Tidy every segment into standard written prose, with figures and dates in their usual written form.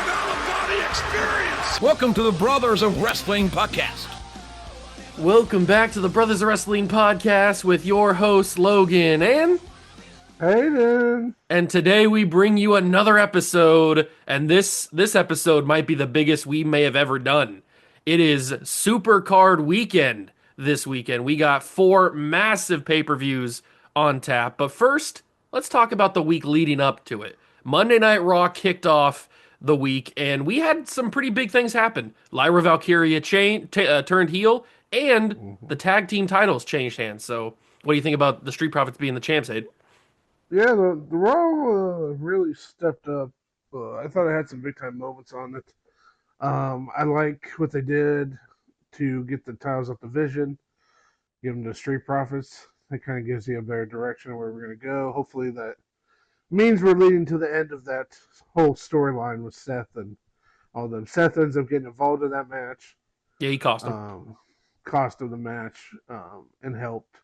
out-of-body experience. Welcome to the Brothers of Wrestling podcast. Welcome back to the Brothers of Wrestling podcast with your host Logan and Hayden. And today we bring you another episode, and this episode might be the biggest we may have ever done. It is Super Card Weekend this weekend. We got 4 massive pay-per-views on tap, but first, let's talk about the week leading up to it. Monday Night Raw kicked off the week, and we had some pretty big things happen. Lyra Valkyria turned heel, and the tag team titles changed hands. So, what do you think about the Street Profits being the champs, Aid? Yeah, the Raw really stepped up. I thought it had some big time moments on it. I like what they did to get the titles up the Vision, give them to Street Profits. That kind of gives you a better direction of where we're going to go. Hopefully that means we're leading to the end of that whole storyline with Seth and all them. Seth ends up getting involved in that match. Yeah, he cost him. Cost of the match and helped.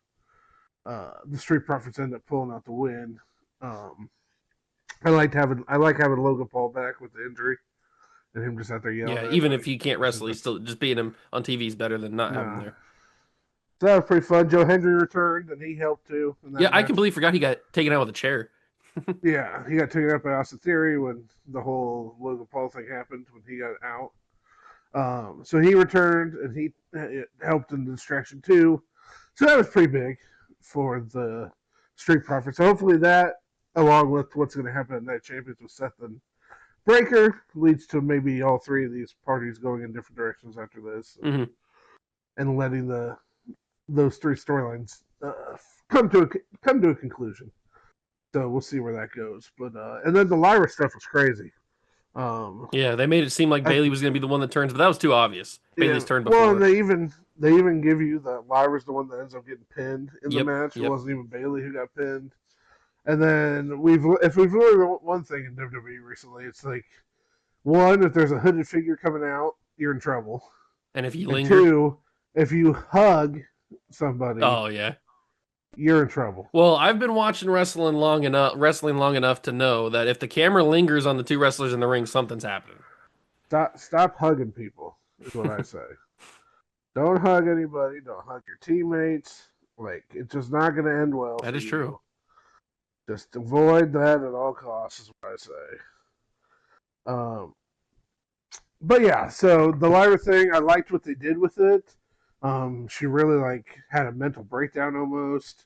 The Street Profits end up pulling out the win. I like having Logan Paul back with the injury and him just out there yelling. Yeah, even if he can't wrestle, he's still just being him on TV is better than not having him there. So that was pretty fun. Joe Hendry returned and he helped too. Yeah, I completely forgot he got taken out with a chair. Yeah, he got taken out by Austin Theory when the whole Logan Paul thing happened when he got out. So he returned and he helped in the distraction too. So that was pretty big for the Street Profits. So hopefully that, along with what's going to happen at Night Champions with Seth and Breaker, leads to maybe all 3 of these parties going in different directions after this, and letting those 3 storylines come to a conclusion. So we'll see where that goes. But and then the Lyra stuff was crazy. Yeah, they made it seem like Bayley was going to be the one that turns, but that was too obvious. Bayley's turned before. Well, and they even give you that Lyra's the one that ends up getting pinned in the match. It wasn't even Bayley who got pinned. And then if we've learned one thing in WWE recently, it's like, 1, if there's a hooded figure coming out, you're in trouble. And if you linger, 2, if you hug somebody, you're in trouble. Well, I've been watching wrestling long enough to know that if the camera lingers on the 2 wrestlers in the ring, something's happening. Stop hugging people, is what I say. Don't hug anybody. Don't hug your teammates. Like, it's just not going to end well. That is true. Just avoid that at all costs, is what I say. But yeah, so the Lyra thing, I liked what they did with it. She really had a mental breakdown almost.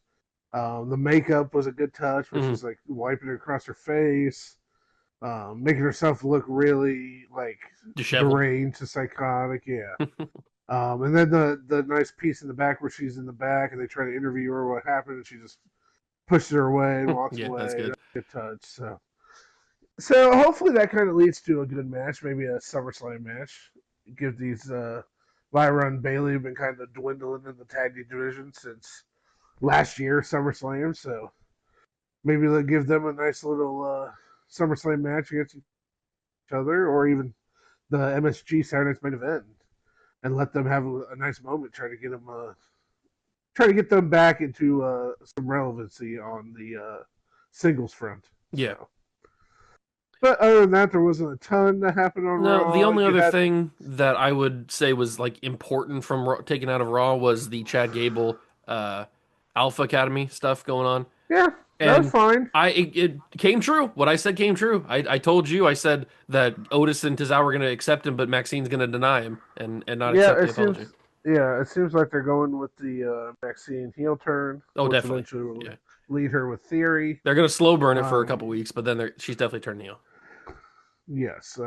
The makeup was a good touch, where she's wiping it across her face, making herself look really deranged and psychotic. Yeah. And then the nice piece in the back where she's in the back and they try to interview her what happened and she just pushes her away and walks away. That's good. Good touch. So hopefully that kind of leads to a good match, maybe a SummerSlam match. Give these Lyra and Bayley have been kind of dwindling in the tag team division since last year, SummerSlam. So maybe they'll give them a nice little SummerSlam match against each other, or even the MSG Saturday Night's Main Event, and let them have a nice moment. Try to get them back into some relevancy on the singles front. Yeah. So. But other than that, there wasn't a ton that happened on Raw. No, the only other thing that I would say was important from Raw, taken out of Raw was the Chad Gable Alpha Academy stuff going on. Yeah, that was fine. It came true. What I said came true. I told you. I said that Otis and Tozawa were going to accept him, but Maxine's going to deny him and not accept the apology. It seems like they're going with the Maxine heel turn. Oh, definitely. Will lead her with Theory. They're going to slow burn it for a couple weeks, but then she's definitely turning heel. Yes,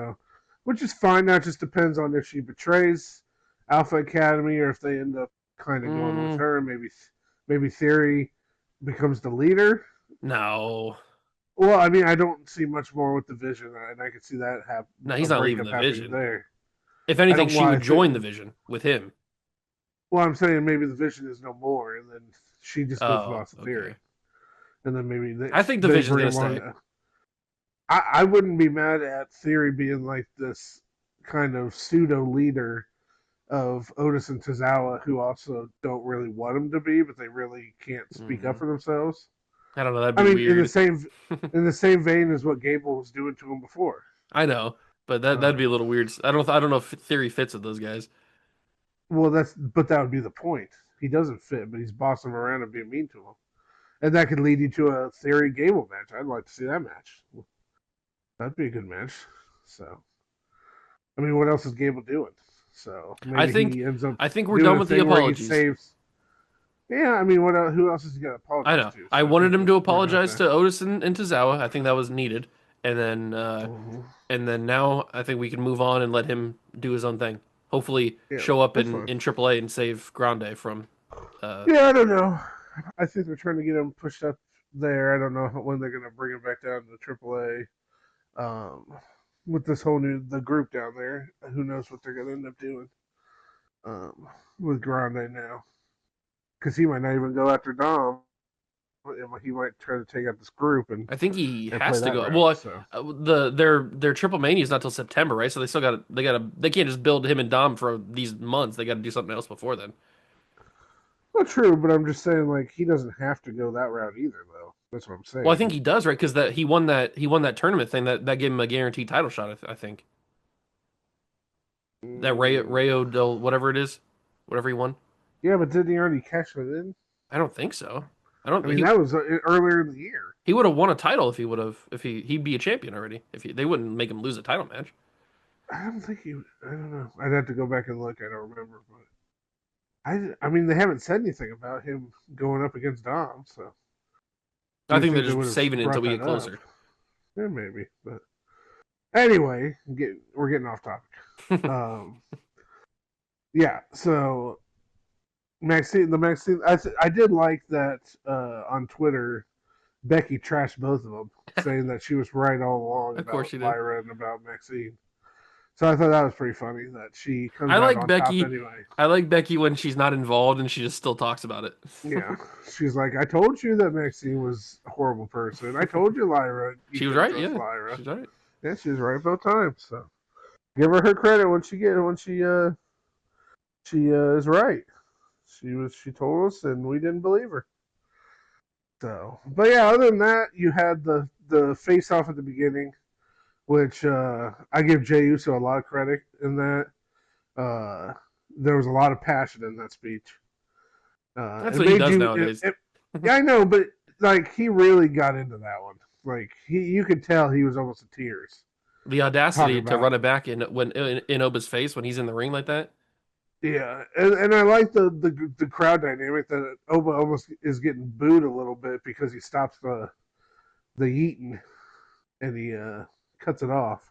which is fine. Now it just depends on if she betrays Alpha Academy or if they end up kind of going with her. Maybe Theory becomes the leader. No. Well, I mean, I don't see much more with the Vision, and I could see that happen. No, he's not leaving the Vision. There. If anything, she would join the Vision with him. Well, I'm saying maybe the Vision is no more, and then she just goes with Austin Theory. And then maybe I think the Vision's going to stay. I wouldn't be mad at Theory being like this kind of pseudo leader of Otis and Tozawa, who also don't really want him to be, but they really can't speak up for themselves. I don't know. That'd be weird. In the same vein as what Gable was doing to him before. I know, But that'd be a Um, little weird. I don't know if Theory fits with those guys. well, but that would be the point. He doesn't fit, but he's bossing him around and being mean to him, and that could lead you to a Theory Gable match. I'd like to see that match. That'd be a good match. So, I mean, what else is Gable doing? So I maybe think he ends up I think we're doing done a with the thing where he apologies. saves. Yeah, I mean, what? Who else is he gonna I apologize know. to? I So he wanted him can to work out apologize that. to Otis and Tozawa. I think that was needed. And then Mhm. now I think we can move on and let him do his own thing. Hopefully Yeah, show up that's in fine. AAA and save Grande from Yeah, I don't know. I think they're trying to get him pushed up there. I don't know when they're gonna bring him back down to AAA. With this whole new the group down there, who knows what they're gonna end up doing um, with Grande now? Because he might not even go after Dom. He might try to take out this group and I think he play has to that go. route. Well, So, their Triple Mania is not till September, right? So they can't just build him and Dom for these months. They got to do something else before then. well, true, but I'm just saying, like, he doesn't have to go that route either, though. That's what I'm Well, I think saying. he does, right? Because that he won that tournament thing that gave him a guaranteed title shot. I think that Mm, Rayo del whatever it is, whatever he won. yeah, but didn't he already cash it in? I don't think so. I I don't. mean, that was earlier in the year. He would have won a title if he would have if he'd be a champion already. They wouldn't make him lose a title match. I don't think he. I don't know. I'd have to go back and look. I don't remember, but I mean, they haven't said anything about him going up against Dom, so I you would think they're think they would just have saving it until brought we that get up. closer. Yeah, maybe. But anyway, we're getting off topic. Um, yeah. So I did like that on Twitter. Becky trashed both of them, saying that she was right all along Of course about she did. Lyra and about Maxine. So I thought that was pretty funny that she I comes out like on top Becky. anyway. I like Becky when she's not involved and she just still talks about it. Yeah, she's like, I told you that Maxine was a horrible person. I told you, Lyra, you She was couldn't right. trust Yeah, Lyra. she's right. Yeah, she was right both times. So give her credit when she is right. She told us and we didn't believe her. So, but yeah, other than that, you had the face off at the beginning, which I give Jey Uso a lot of credit in that. Uh, there was a lot of passion in that speech. That's It what he made does you. nowadays. Yeah, I know, but like he really got into that one. Like you could tell he was almost in tears The talking audacity to about. run it back in Oba's face when he's in the ring like that. Yeah, and I like the crowd dynamic that Oba almost is getting booed a little bit because he stops the eating and he cuts it off.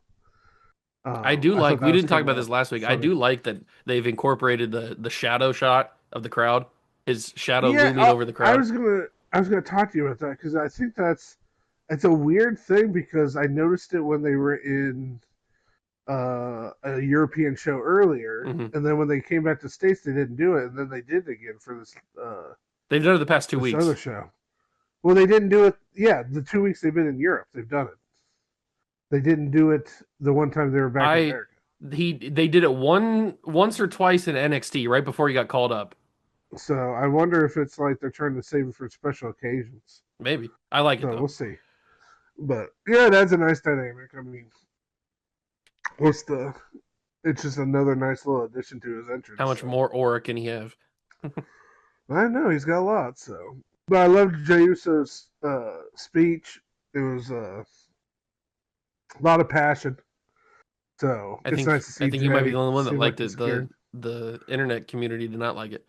I do I thought like. that We was didn't talk kind about of this last week. I funny. do like that they've incorporated the shadow shot of the crowd. His shadow Yeah, looming over the I crowd. was gonna talk to you about that because I think it's a weird thing because I noticed it when they were in a European show earlier, Hmm. and then when they came back to States, they didn't do it, and then they did it again for They've done it the past two this other weeks. show. Well, they didn't do it. Yeah, the 2 weeks they've been in Europe, they've done it. They didn't do it the one time they were back in I America. they did it once or twice in NXT right before he got called up. So I wonder if it's like they're trying to save it for special occasions. Maybe I like it So though. we'll see. But yeah, that's a nice dynamic. I mean, what's the? It's just another nice little addition to his How entrance. much So more aura can he have? I know he's got a lot. So, but I loved Jey Uso's speech. It was a lot of passion. So I it's think nice to I see think you might be Jay the only one that seem like liked he's it. cared. The internet community did not like it.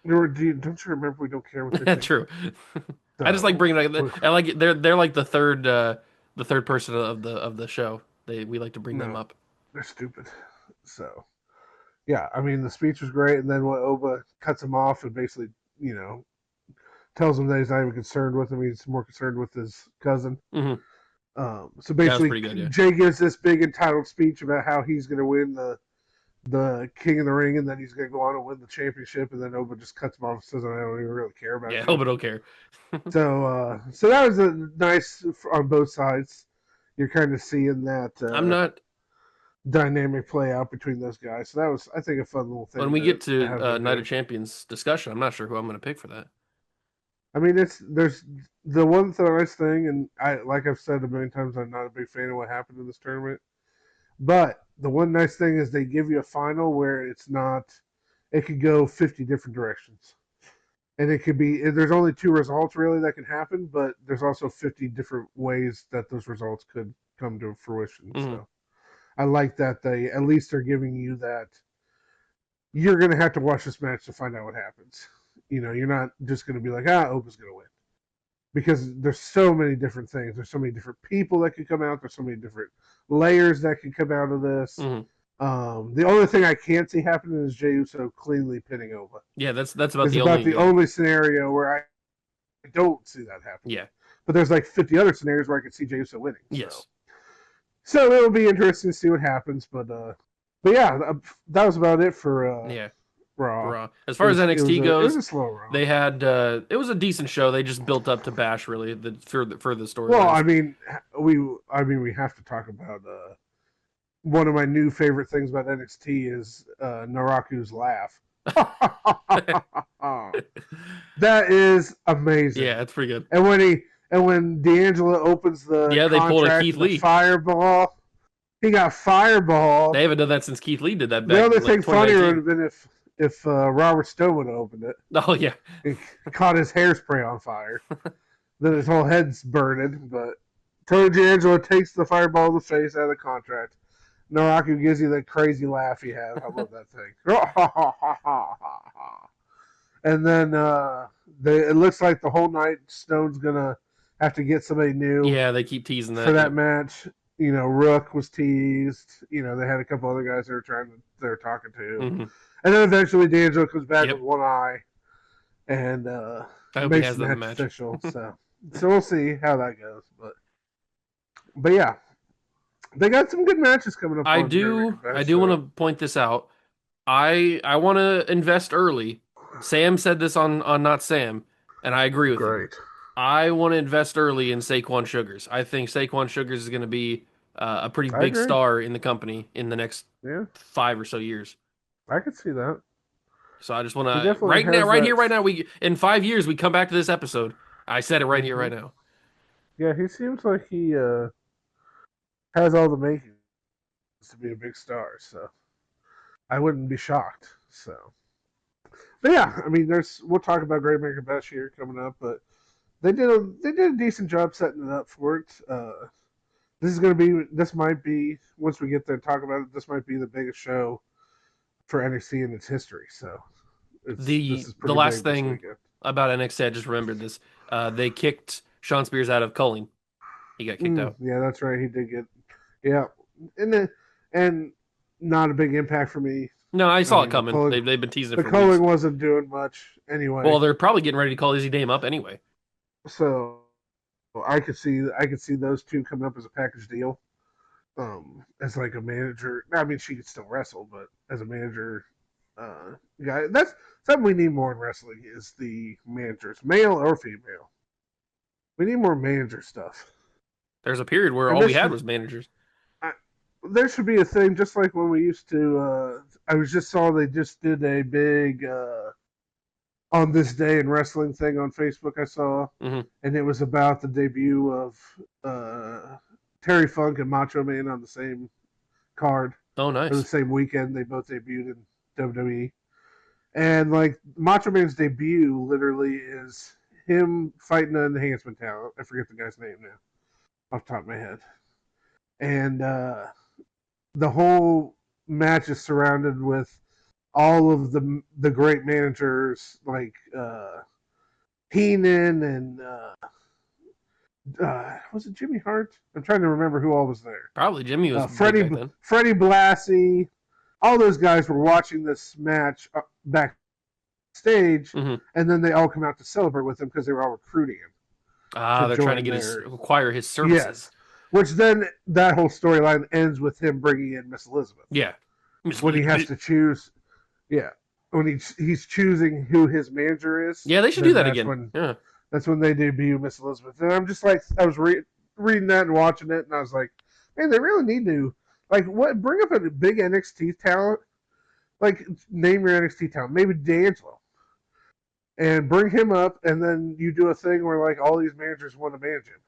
Don't you remember we don't care what they think? True. I just like So bringing it. I like it. They're like the third person of the show. We like to bring them no, up. they're stupid. So yeah, I mean the speech was great, and then when Oba cuts him off and basically you know tells him that he's not even concerned with him, he's more concerned with his cousin. Hmm. So That was basically, pretty good. Yeah. Jay gives this big entitled speech about how he's going to win the King of the Ring, and then he's going to go on and win the championship, and then Oba just cuts him off and says, "I don't even really care about Yeah. you." Hope I don't care. So that was a nice on both sides. You're kind of seeing that I'm not. dynamic play out between those guys. So that was, I think, a fun little When thing we get to to have them Night do. of Champions discussion, I'm not sure who I'm going to pick for that. I mean, there's the one nice thing, and I like I've said a million times, I'm not a big fan of what happened in this tournament. But the one nice thing is they give you a final where it's not. It could go 50 different directions, and it could be. There's only two results really that can happen, but there's also 50 different ways that those results could come to fruition. Mm-hmm. So I like that they at least are giving you that you're going to have to watch this match to find out what happens. You're not just going to be like, Opa's going to win. Because there's so many different things. There's so many different people that could come out. There's so many different layers that can come out of this. Mm-hmm. The only thing I can't see happening is Jey Uso cleanly pinning Ova. Yeah, that's about It's the about only the only scenario where I don't see that happening. Yeah. But there's like 50 other scenarios where I could see Jey Uso winning. Yes. So it'll be interesting to see what happens. But yeah, that was about it for Raw. As far as NXT goes, it was a slow Raw. They had it was a decent show. They just built up to Bash really for the story. Well, I mean, we have to talk about one of my new favorite things about NXT is Naraku's laugh. That is amazing. Yeah, it's pretty good. And when D'Angelo opens the they pulled a Keith Lee fireball. He got fireball. They haven't done that since Keith Lee did that. Back the other thing funnier would have 2019. been if Robert Stone would have opened it. Oh yeah, He caught his hairspray on fire. Then his whole head's burning. But Tony D'Angelo takes the fireball in the face out of the contract. Naraku gives you the crazy laugh he has. I love that thing. And then it looks like the whole night Stone's gonna have to get somebody new. Yeah, they keep teasing that for that match. Rook was teased. They had a couple other guys they were talking to. Mm-hmm. And then eventually D'Angelo comes back with one eye and I hope makes he has the that match match official. So we'll see how that goes. But yeah, they got some good matches coming up. I do want to point this out. I want to invest early. Sam said this on Not Sam, and I agree with him. I want to invest early in Saquon Sugars. I think Saquon Sugars is going to be a pretty big star in the company in the next 5 or so years. I could see that. So I just want to right now. We in 5 years we come back to this episode. I said it right here, right now. Yeah, he seems like he has all the makings to be a big star. So I wouldn't be shocked. So, but yeah, I mean, we'll talk about Great American Bash here coming up, but they did a decent job setting it up for it. This might be once we get there and talk about it. This might be the biggest show for NXT in its history. So the last thing about NXT, I just remembered this. They kicked Sean Spears out of Culling. He got kicked out. Yeah, that's right. He did get. Yeah, and not a big impact for me. No, I saw it coming. They've been teasing it for Culling weeks. wasn't doing much anyway. Well, they're probably getting ready to call Izzy Dame up anyway. So I could see those two coming up as a package deal. As like a manager. I mean, she could still wrestle, but as a manager guy, that's something we need more in wrestling is the managers, male or female. We need more manager stuff. There's a period where all we had was managers. There should be a thing, just like when we used to. I just saw they just did a big on this day in wrestling thing on Facebook. I saw, and it was about the debut of Terry Funk and Macho Man on the same card. Oh, nice! Or the same weekend, they both debuted in WWE, and like Macho Man's debut literally is him fighting an enhancement talent. I forget the guy's name now, off the top of my head, and the whole match is surrounded with all of the great managers like Heenan and was it Jimmy Hart? I'm trying to remember who all was there. Probably Jimmy was Freddie Blassie. All those guys were watching this match backstage, and then they all come out to celebrate with him because they were all recruiting him. They're trying to acquire his services. Yes. Which then that whole storyline ends with him bringing in Miss Elizabeth. Yeah. When he has to choose. Yeah. When he's choosing who his manager is. Yeah, they should do that again. That's when they debut Miss Elizabeth. And I'm just like, I was reading that and watching it, and I was like, man, they really need to, like, bring up a big NXT talent. Like, name your NXT talent. Maybe D'Angelo. And bring him up, and then you do a thing where, like, all these managers want to manage him.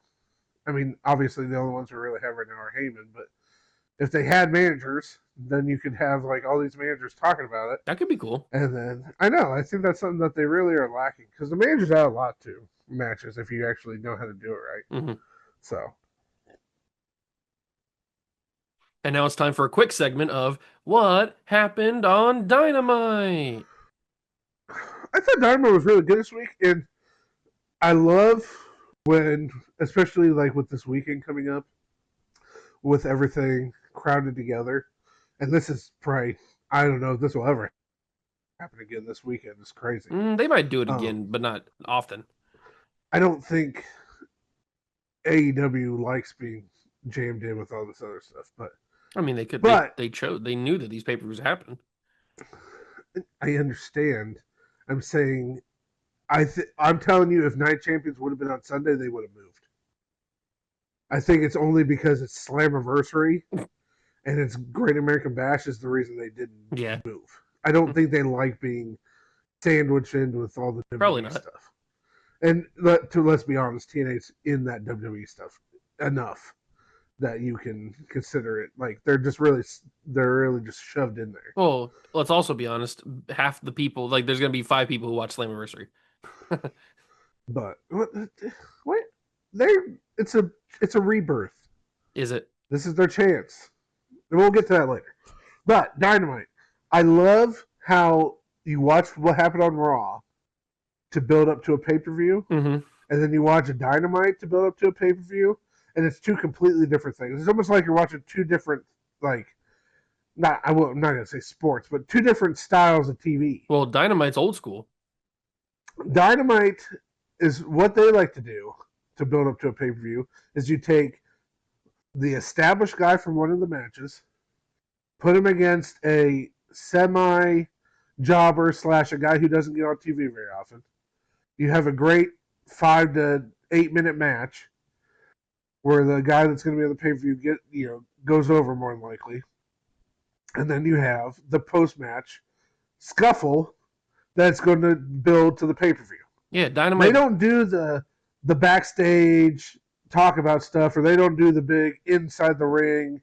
I mean, obviously the only ones we really have right now are Heyman, but if they had managers, then you could have like all these managers talking about it. That could be cool. And then I think that's something that they really are lacking because the managers add a lot to matches if you actually know how to do it right. Mm-hmm. So. And now it's time for a quick segment of what happened on Dynamite. I thought Dynamite was really good this week, and I love when, especially like with this weekend coming up, with everything crowded together. And this is probably, I don't know if this will ever happen again this weekend. It's crazy. They might do it again, but not often. I don't think AEW likes being jammed in with all this other stuff, but I mean, they could. But- They knew that these pay-per-views happened. I understand. I'm saying, I'm telling you, if Night Champions would have been on Sunday, they would have moved. I think it's only because it's Slammiversary and it's Great American Bash is the reason they didn't move. I don't think they like being sandwiched in with all the Probably WWE not. stuff. And let's be honest, TNA's in that WWE stuff enough that you can consider it like they're really just shoved in there. Well, let's also be honest. Half the people, like, there's going to be 5 people who watch Slammiversary. But what? It's a rebirth. Is it? This is their chance. And we'll get to that later. But Dynamite, I love how you watch what happened on Raw to build up to a pay-per-view, and then you watch a Dynamite to build up to a pay-per-view, and it's two completely different things. It's almost like you're watching two different, like, I'm not going to say sports, but two different styles of TV. Well, Dynamite's old school. Dynamite is what they like to do to build up to a pay-per-view is you take the established guy from one of the matches, put him against a semi-jobber / a guy who doesn't get on TV very often. You have a great 5 to 8 minute match where the guy that's going to be on the pay-per-view goes over more than likely. And then you have the post-match scuffle that's going to build to the pay-per-view. Yeah, Dynamite. They don't do the backstage talk about stuff, or they don't do the big inside the ring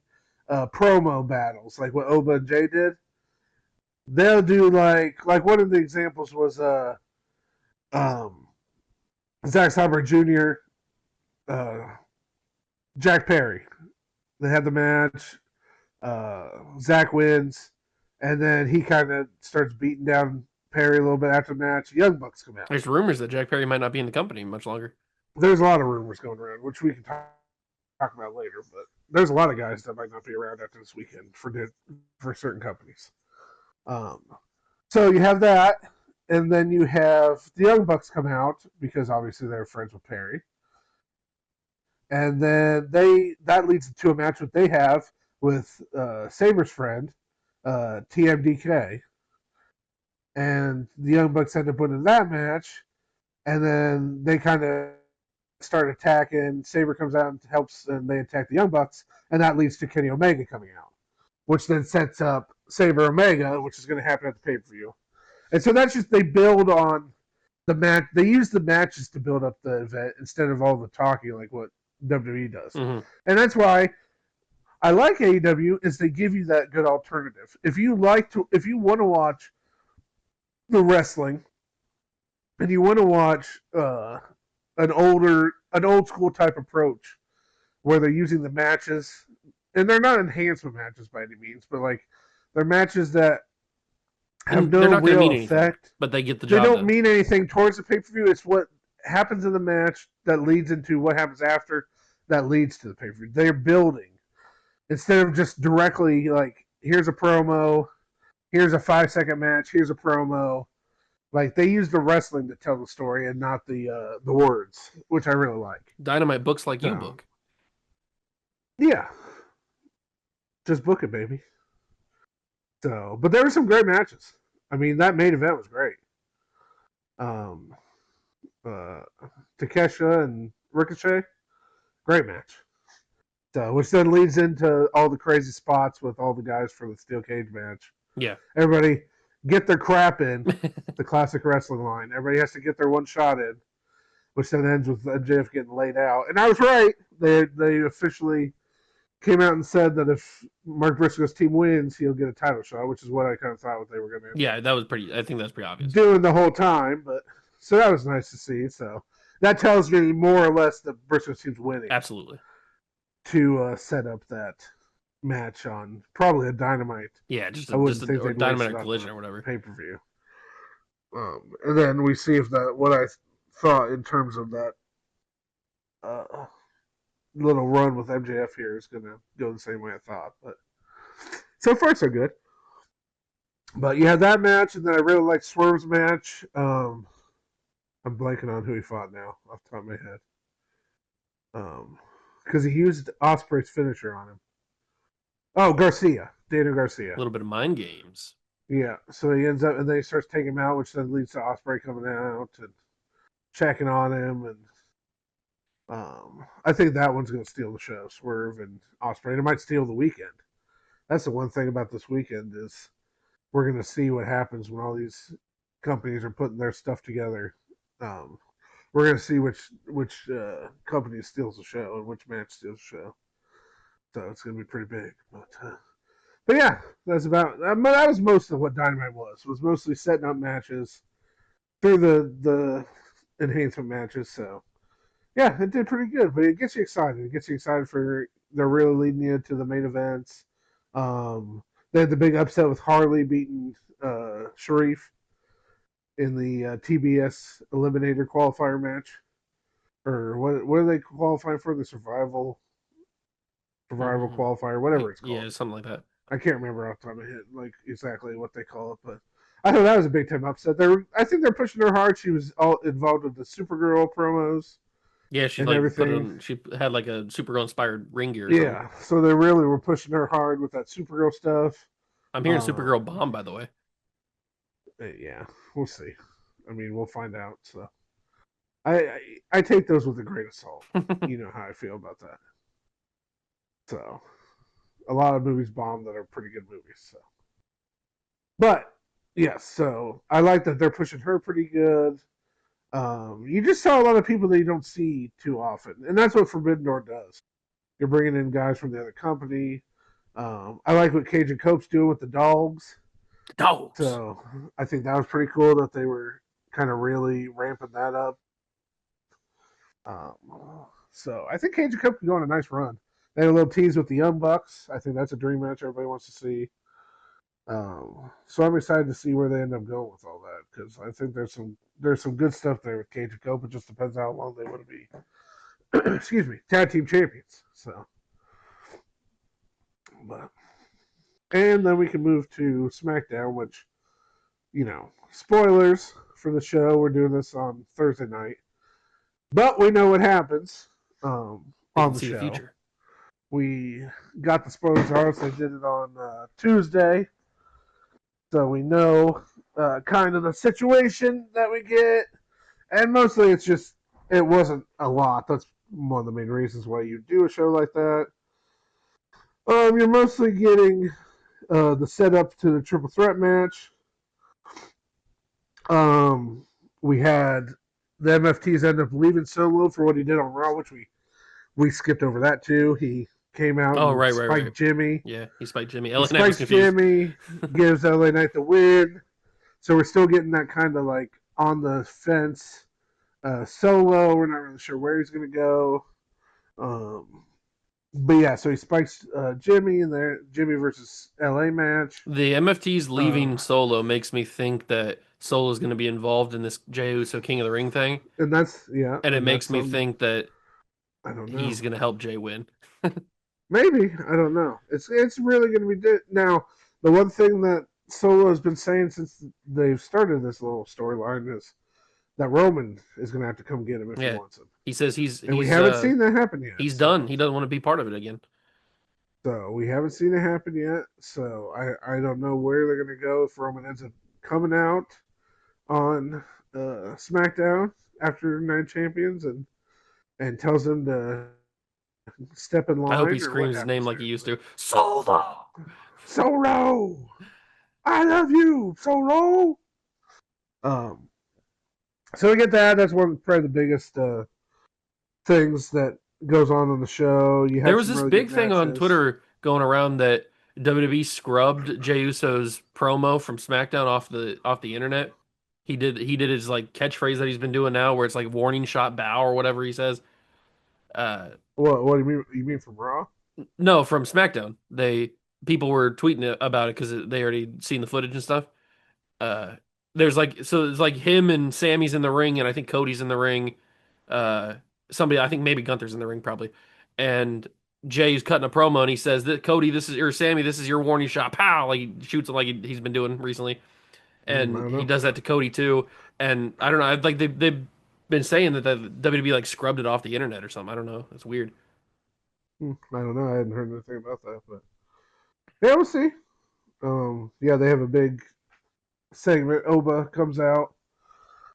promo battles like what Oba and Jay did. They'll do like one of the examples was Zack Sabre Jr., Jack Perry. They had the match. Zack wins, and then he kind of starts beating down Perry a little bit after the match. Young Bucks come out. There's rumors that Jack Perry might not be in the company much longer. There's a lot of rumors going around, which we can talk about later, but there's a lot of guys that might not be around after this weekend for certain companies. So you have that, and then you have the Young Bucks come out because obviously they're friends with Perry. And then that leads to a match that they have with Sabre's friend, TMDK. And the Young Bucks end up winning that match, and then they kind of start attacking. Sabre comes out and helps, and they attack the Young Bucks, and that leads to Kenny Omega coming out, which then sets up Sabre Omega, which is going to happen at the pay-per-view. And so that's just, they build on the match. They use the matches to build up the event instead of all the talking like what WWE does. And that's why I like AEW is they give you that good alternative. If you want to watch the wrestling and you want to watch an old school type approach where they're using the matches, and they're not enhancement matches by any means, but like they're matches that have no real effect, but they get the job. They don't mean anything towards the pay-per-view. It's what happens in the match that leads into what happens after that leads to the pay-per-view. They're building instead of just directly like, here's a promo, here's a 5-second match, here's a promo. Like, they use the wrestling to tell the story and not the words, which I really like. Dynamite books like you book. Yeah. Just book it, baby. So, but there were some great matches. I mean, that main event was great. Takesha and Ricochet, great match. So, which then leads into all the crazy spots with all the guys for the steel cage match. Yeah. Everybody get their crap in, the classic wrestling line. Everybody has to get their one shot in, which then ends with MJF getting laid out. And I was right. They officially came out and said that if Mark Briscoe's team wins, he'll get a title shot, which is what I kind of thought what they were going to Yeah, that was pretty. I think that's pretty obvious. doing the whole time. But so that was nice to see. So that tells me more or less that Briscoe's team's winning. Absolutely. To set up that match on probably a Dynamite. Yeah, just I wouldn't a think or they'd Dynamite waste or it Collision on or whatever. pay per view. And then we see if that what I thought in terms of that little run with MJF here is going to go the same way I thought. But so far, so good. But you had that match, and then I really liked Swerve's match. I'm blanking on who he fought now off the top of my head. Because he used Ospreay's finisher on him. Oh, Garcia. Daniel Garcia. A little bit of mind games. Yeah, so he ends up, and then he starts taking him out, which then leads to Ospreay coming out and checking on him, and I think that one's going to steal the show, Swerve and Ospreay, and it might steal the weekend. That's the one thing about this weekend is we're going to see what happens when all these companies are putting their stuff together. We're going to see which company steals the show and which match steals the show. So it's going to be pretty big, but yeah, that's about. That was most of what Dynamite was. It was mostly setting up matches through the enhancement matches. So yeah, it did pretty good. But it gets you excited. It gets you excited for they're really leading you to the main events. They had the big upset with Harley beating Sharif in the TBS Eliminator qualifier match, or what are they qualifying for? The survival qualifier, whatever it's called. Yeah, something like that. I can't remember off the top of my head like exactly what they call it, but I thought that was a big time upset. I think they're pushing her hard. She was all involved with the Supergirl promos. Yeah, she and like everything. she had like a Supergirl inspired ring gear. Or Yeah, something. so they really were pushing her hard with that Supergirl stuff. I'm hearing Supergirl bomb, by the way. Yeah, we'll see. I mean, we'll find out. So I take those with a grain of salt. You know how I feel about that. So a lot of movies bomb that are pretty good movies. So, but yes, so I like that they're pushing her pretty good. You just saw a lot of people that you don't see too often, and that's what Forbidden Door does. You're bringing in guys from the other company. I like what Cajun Cope's doing with the dogs. Dogs. So I think that was pretty cool that they were kind of really ramping that up. So I think Cajun Cope can go on a nice run. They had a little tease with the Young Bucks. I think that's a dream match everybody wants to see. So I'm excited to see where they end up going with all that because I think there's some good stuff there with Cage and Cope. It just depends how long they want to be. Excuse me, tag team champions. So, but and then we can move to SmackDown, which spoilers for the show. We're doing this on Thursday night, but we know what happens on the show. The future. We got the spoilers out. They did it on Tuesday. So we know kind of the situation that we get. And mostly it wasn't a lot. That's one of the main reasons why you do a show like that. You're mostly getting the setup to the triple threat match. We had the MFTs end up leaving Solo for what he did on Raw, which we skipped over that too. He came out and spiked Jimmy. Yeah, he spiked Jimmy. LA Knight spikes Jimmy, gives LA Knight the win. So we're still getting that kind of like on the fence Solo. We're not really sure where he's going to go. But yeah, so he spikes Jimmy in the Jimmy versus LA match. The MFTs leaving Solo makes me think that Solo's going to be involved in this Jey Uso King of the Ring thing. And that's, yeah. And it makes me think that I don't know. He's going to help Jey win. Maybe. I don't know. It's really going to be... Now, the one thing that Solo has been saying since they've started this little storyline is that Roman is going to have to come get him if he wants him. He says we haven't seen that happen yet. He's done. He doesn't want to be part of it again. So we haven't seen it happen yet. So I don't know where they're going to go if Roman ends up coming out on SmackDown after Night Champions and tells them to step in line. I hope he screams his name like he used to. Solo! Solo! I love you, Solo! So we get that. That's probably the biggest things that goes on the show. You There had was some this really good big thing on matches. Twitter going around that WWE scrubbed Jey Uso's promo from SmackDown off the internet. He did his like catchphrase that he's been doing now, where it's like warning shot bow or whatever he says. Uh, What do you mean? You mean from Raw? no, from SmackDown. People were tweeting about it because they already seen the footage and stuff. Uh, there's like so it's like him and Sammy's in the ring, and I think Cody's in the ring. Uh, somebody I think maybe Gunther's in the ring probably, and Jay's cutting a promo and he says that Cody, this is or Sammy, this is your warning shot. Pow! Like he shoots him like he's been doing recently, I and don't he know. does that to Cody too. And I don't know, like they've been saying that the WWE like scrubbed it off the internet or something. I don't know. It's weird. I don't know. I hadn't heard anything about that, but yeah, we'll see. Yeah, they have a big segment. Oba comes out.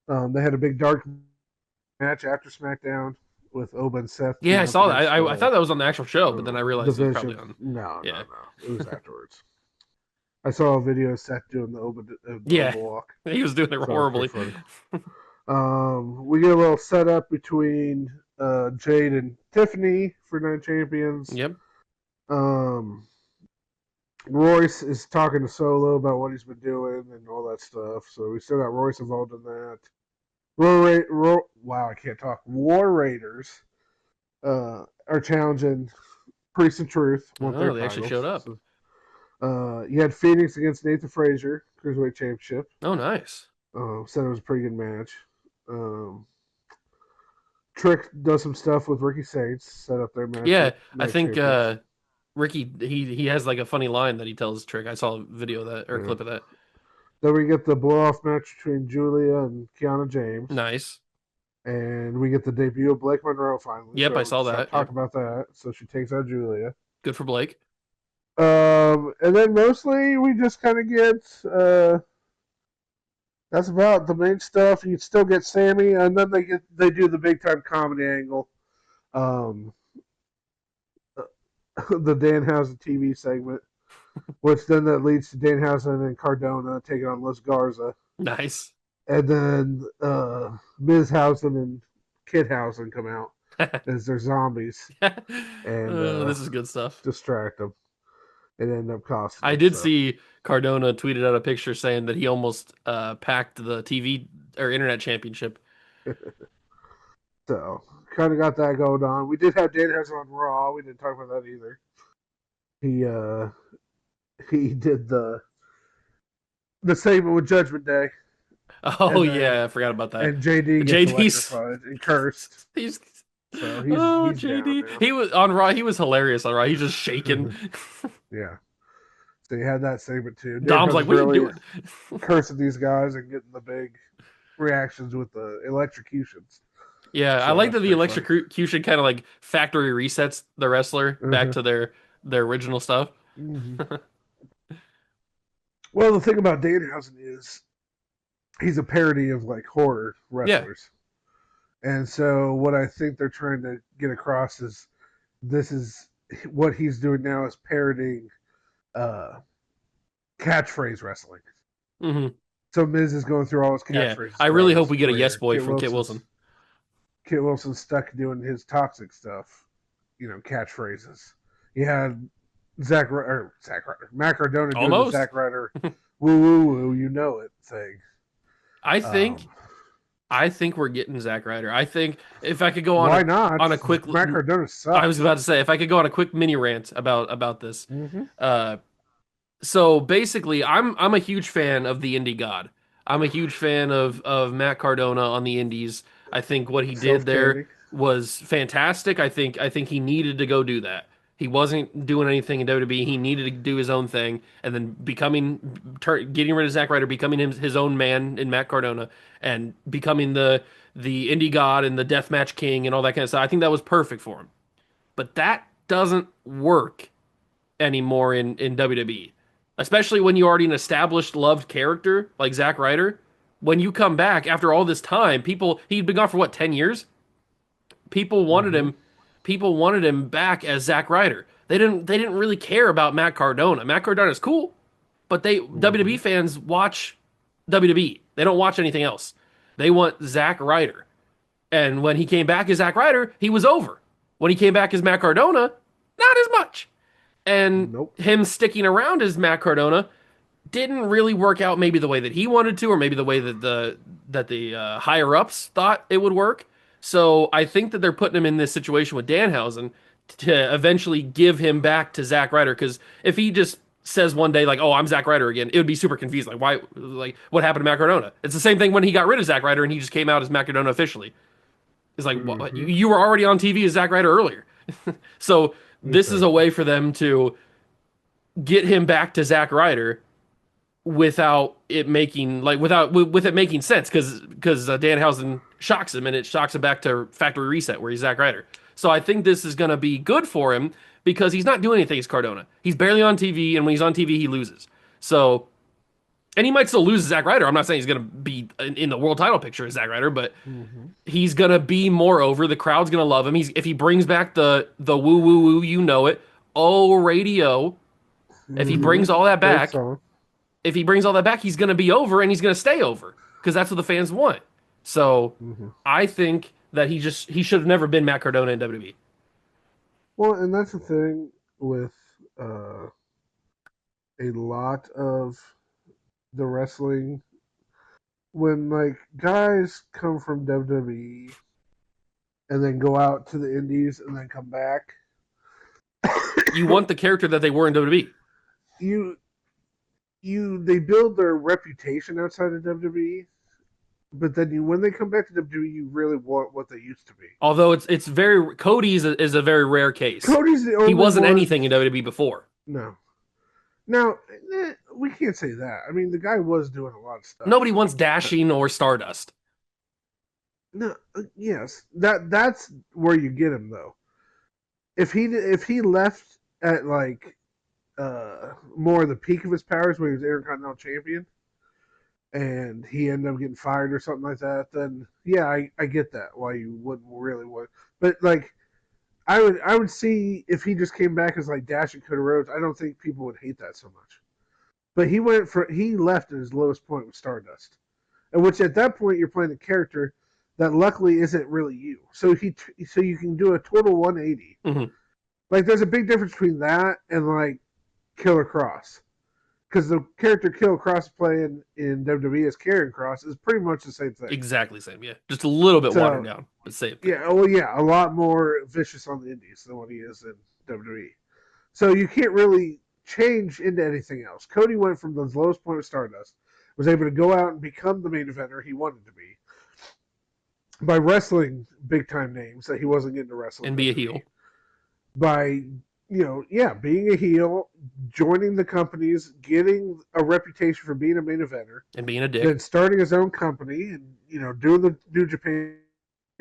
They had a big dark match after SmackDown with Oba and Seth Yeah, I teaming up saw that. against I thought that was on the actual show, but then I realized it was probably Division. on. No, no, Yeah, no. It was afterwards. I saw a video of Seth doing the yeah, Oba walk, he was doing it so it was pretty horribly. funny. We get a little setup between Jade and Tiffany for Night Champions. Yep. Um, Royce is talking to Solo about what he's been doing and all that stuff. So we still got Royce involved in that. Wow, I can't talk. War Raiders are challenging Priest and Truth, want their Oh, they actually showed titles. up. So, you had Phoenix against Nathan Frazier, Cruiserweight Championship. Oh, nice. Said it was a pretty good match. Um, Trick does some stuff with Ricky Saints, set up their match Yeah, with I Night think Champions. Ricky he has like a funny line that he tells Trick. I saw a video of that or a Yeah. clip of that. Then we get the blow off match between Julia and Kiana James. Nice. And we get the debut of Blake Monroe finally. Yep, I So saw stop that. Yep. talking about that. So she takes out Julia. Good for Blake. And then mostly we just kind of get that's about the main stuff. You still get Sammy, and then they do the big time comedy angle. Um, the Danhausen TV segment, which then that leads to Danhausen and Cardona taking on Los Garza, Nice. and then Mizhausen and Kidhausen come out as their zombies and This is good stuff. distract them and end up costing I them. did So. see Cardona tweeted out a picture saying that he almost packed the TV or internet championship. So kind of got that going on. We did have Danhausen on Raw. We didn't talk about that either. He he did the segment with Judgment Day, Oh and then yeah, I forgot about that. and JD gets JD's electrified and cursed. he's So oh he's down JD. now. He was on Raw. He was hilarious on Raw. He's just shaking. Yeah. So you had that segment too. Dom's like, Danhausen's "What are you really doing?" cursing these guys and getting the big reactions with the electrocutions. Yeah, I So like that's that the pretty funny. electrocution kind of like factory resets the wrestler back Uh-huh. to their original stuff. Mm-hmm. Well, the thing about Danhausen is he's a parody of like horror Yeah. wrestlers. And so what I think they're trying to get across is this is what he's doing now is parodying uh, catchphrase wrestling. hmm So Miz is going through all his Yeah. catchphrases I throughout really hope his we get a career. yes boy from Kit Wilson. Kit Wilson's stuck doing his toxic stuff, catchphrases. You had Zack Ryder, Matt Cardona doing the Almost. Zack Ryder woo woo woo, you know it thing. I Um, think I think we're getting Zack Ryder. I think if I could go on why not? on a quick Matt Cardona I was sucks. about to say if I could go on a quick mini rant about this. Mm-hmm. Uh so basically I'm a huge fan of the Indie God. I'm a huge fan of Matt Cardona on the Indies. I think what he did there Self-charity. was fantastic. I think he needed to go do that. He wasn't doing anything in WWE. He needed to do his own thing, and then getting rid of Zack Ryder, becoming his own man in Matt Cardona, and becoming the Indie God and the Deathmatch King and all that kind of stuff. I think that was perfect for him. But that doesn't work anymore in WWE, especially when you're already an established, loved character like Zack Ryder. When you come back after all this time, he'd been gone for what 10 years. People wanted Mm-hmm. him. People wanted him back as Zack Ryder. They didn't really care about Matt Cardona. Matt Cardona is cool, but Mm-hmm. WWE fans watch WWE. They don't watch anything else. They want Zack Ryder. And when he came back as Zack Ryder, he was over. When he came back as Matt Cardona, not as much. And Nope. him sticking around as Matt Cardona didn't really work out maybe the way that he wanted to, or maybe the way that the higher ups thought it would work. So I think that they're putting him in this situation with Danhausen to eventually give him back to Zack Ryder. Because if he just says one day like, "Oh, I'm Zack Ryder again," it would be super confusing. Like, why? Like, what happened to Matt Cardona? It's the same thing when he got rid of Zack Ryder and he just came out as Matt Cardona officially. It's like, what? Mm-hmm. You were already on TV as Zack Ryder earlier. So this is a Exactly. way for them to get him back to Zack Ryder without it making like with it making sense because Danhausen shocks him and it shocks him back to factory reset where he's Zack Ryder. So I think this is going to be good for him because he's not doing anything as Cardona. He's barely on TV, and when he's on TV, he loses. So and he might still lose Zack Ryder. I'm not saying he's going to be in the world title picture as Zack Ryder, but Mm-hmm. he's going to be more over. The crowd's going to love him. If he brings back the woo woo woo, you know it. Oh radio. If he Mm-hmm. brings all that Great back, song. he's going to be over and he's going to stay over because that's what the fans want. So Mm-hmm. I think that he should have never been Matt Cardona in WWE. Well, and that's the thing with uh, a lot of the wrestling when like guys come from WWE and then go out to the indies and then come back. You want the character that they were in WWE. you they build their reputation outside of WWE, but then when they come back to WWE, you really want what they used to be. Although it's very Cody is a very rare case. Cody's the He only wasn't one. anything in WWE before. No, now we can't say that. I mean, the guy was doing a lot of stuff. Nobody wants Dashing or Stardust. No, yes, that's where you get him though. If he left at like more of the peak of his powers when he was Intercontinental Champion, and he ended up getting fired or something like that, then yeah, I get that why you wouldn't really want. But like I would see if he just came back as like Dash and Cody Rhodes, I don't think people would hate that so much. But he left at his lowest point with Stardust, and which at that point you're playing a character that luckily isn't really you. So you can do a total 180. Mhm. Like there's a big difference between that and like Killer Cross. Because the character Killer Cross playing in WWE as Karrion Cross is pretty much the same thing. Exactly the same. Yeah, just a little bit watered So down, but same thing. yeah, well yeah, a lot more vicious on the indies than what he is in WWE. So you can't really change into anything else. Cody went from the lowest point of Stardust, was able to go out and become the main eventer he wanted to be by wrestling big time names that he wasn't getting to wrestle in And be a WWE. heel By being a heel, joining the companies, getting a reputation for being a main eventer, and being a dick. then starting his own company and doing the New Japan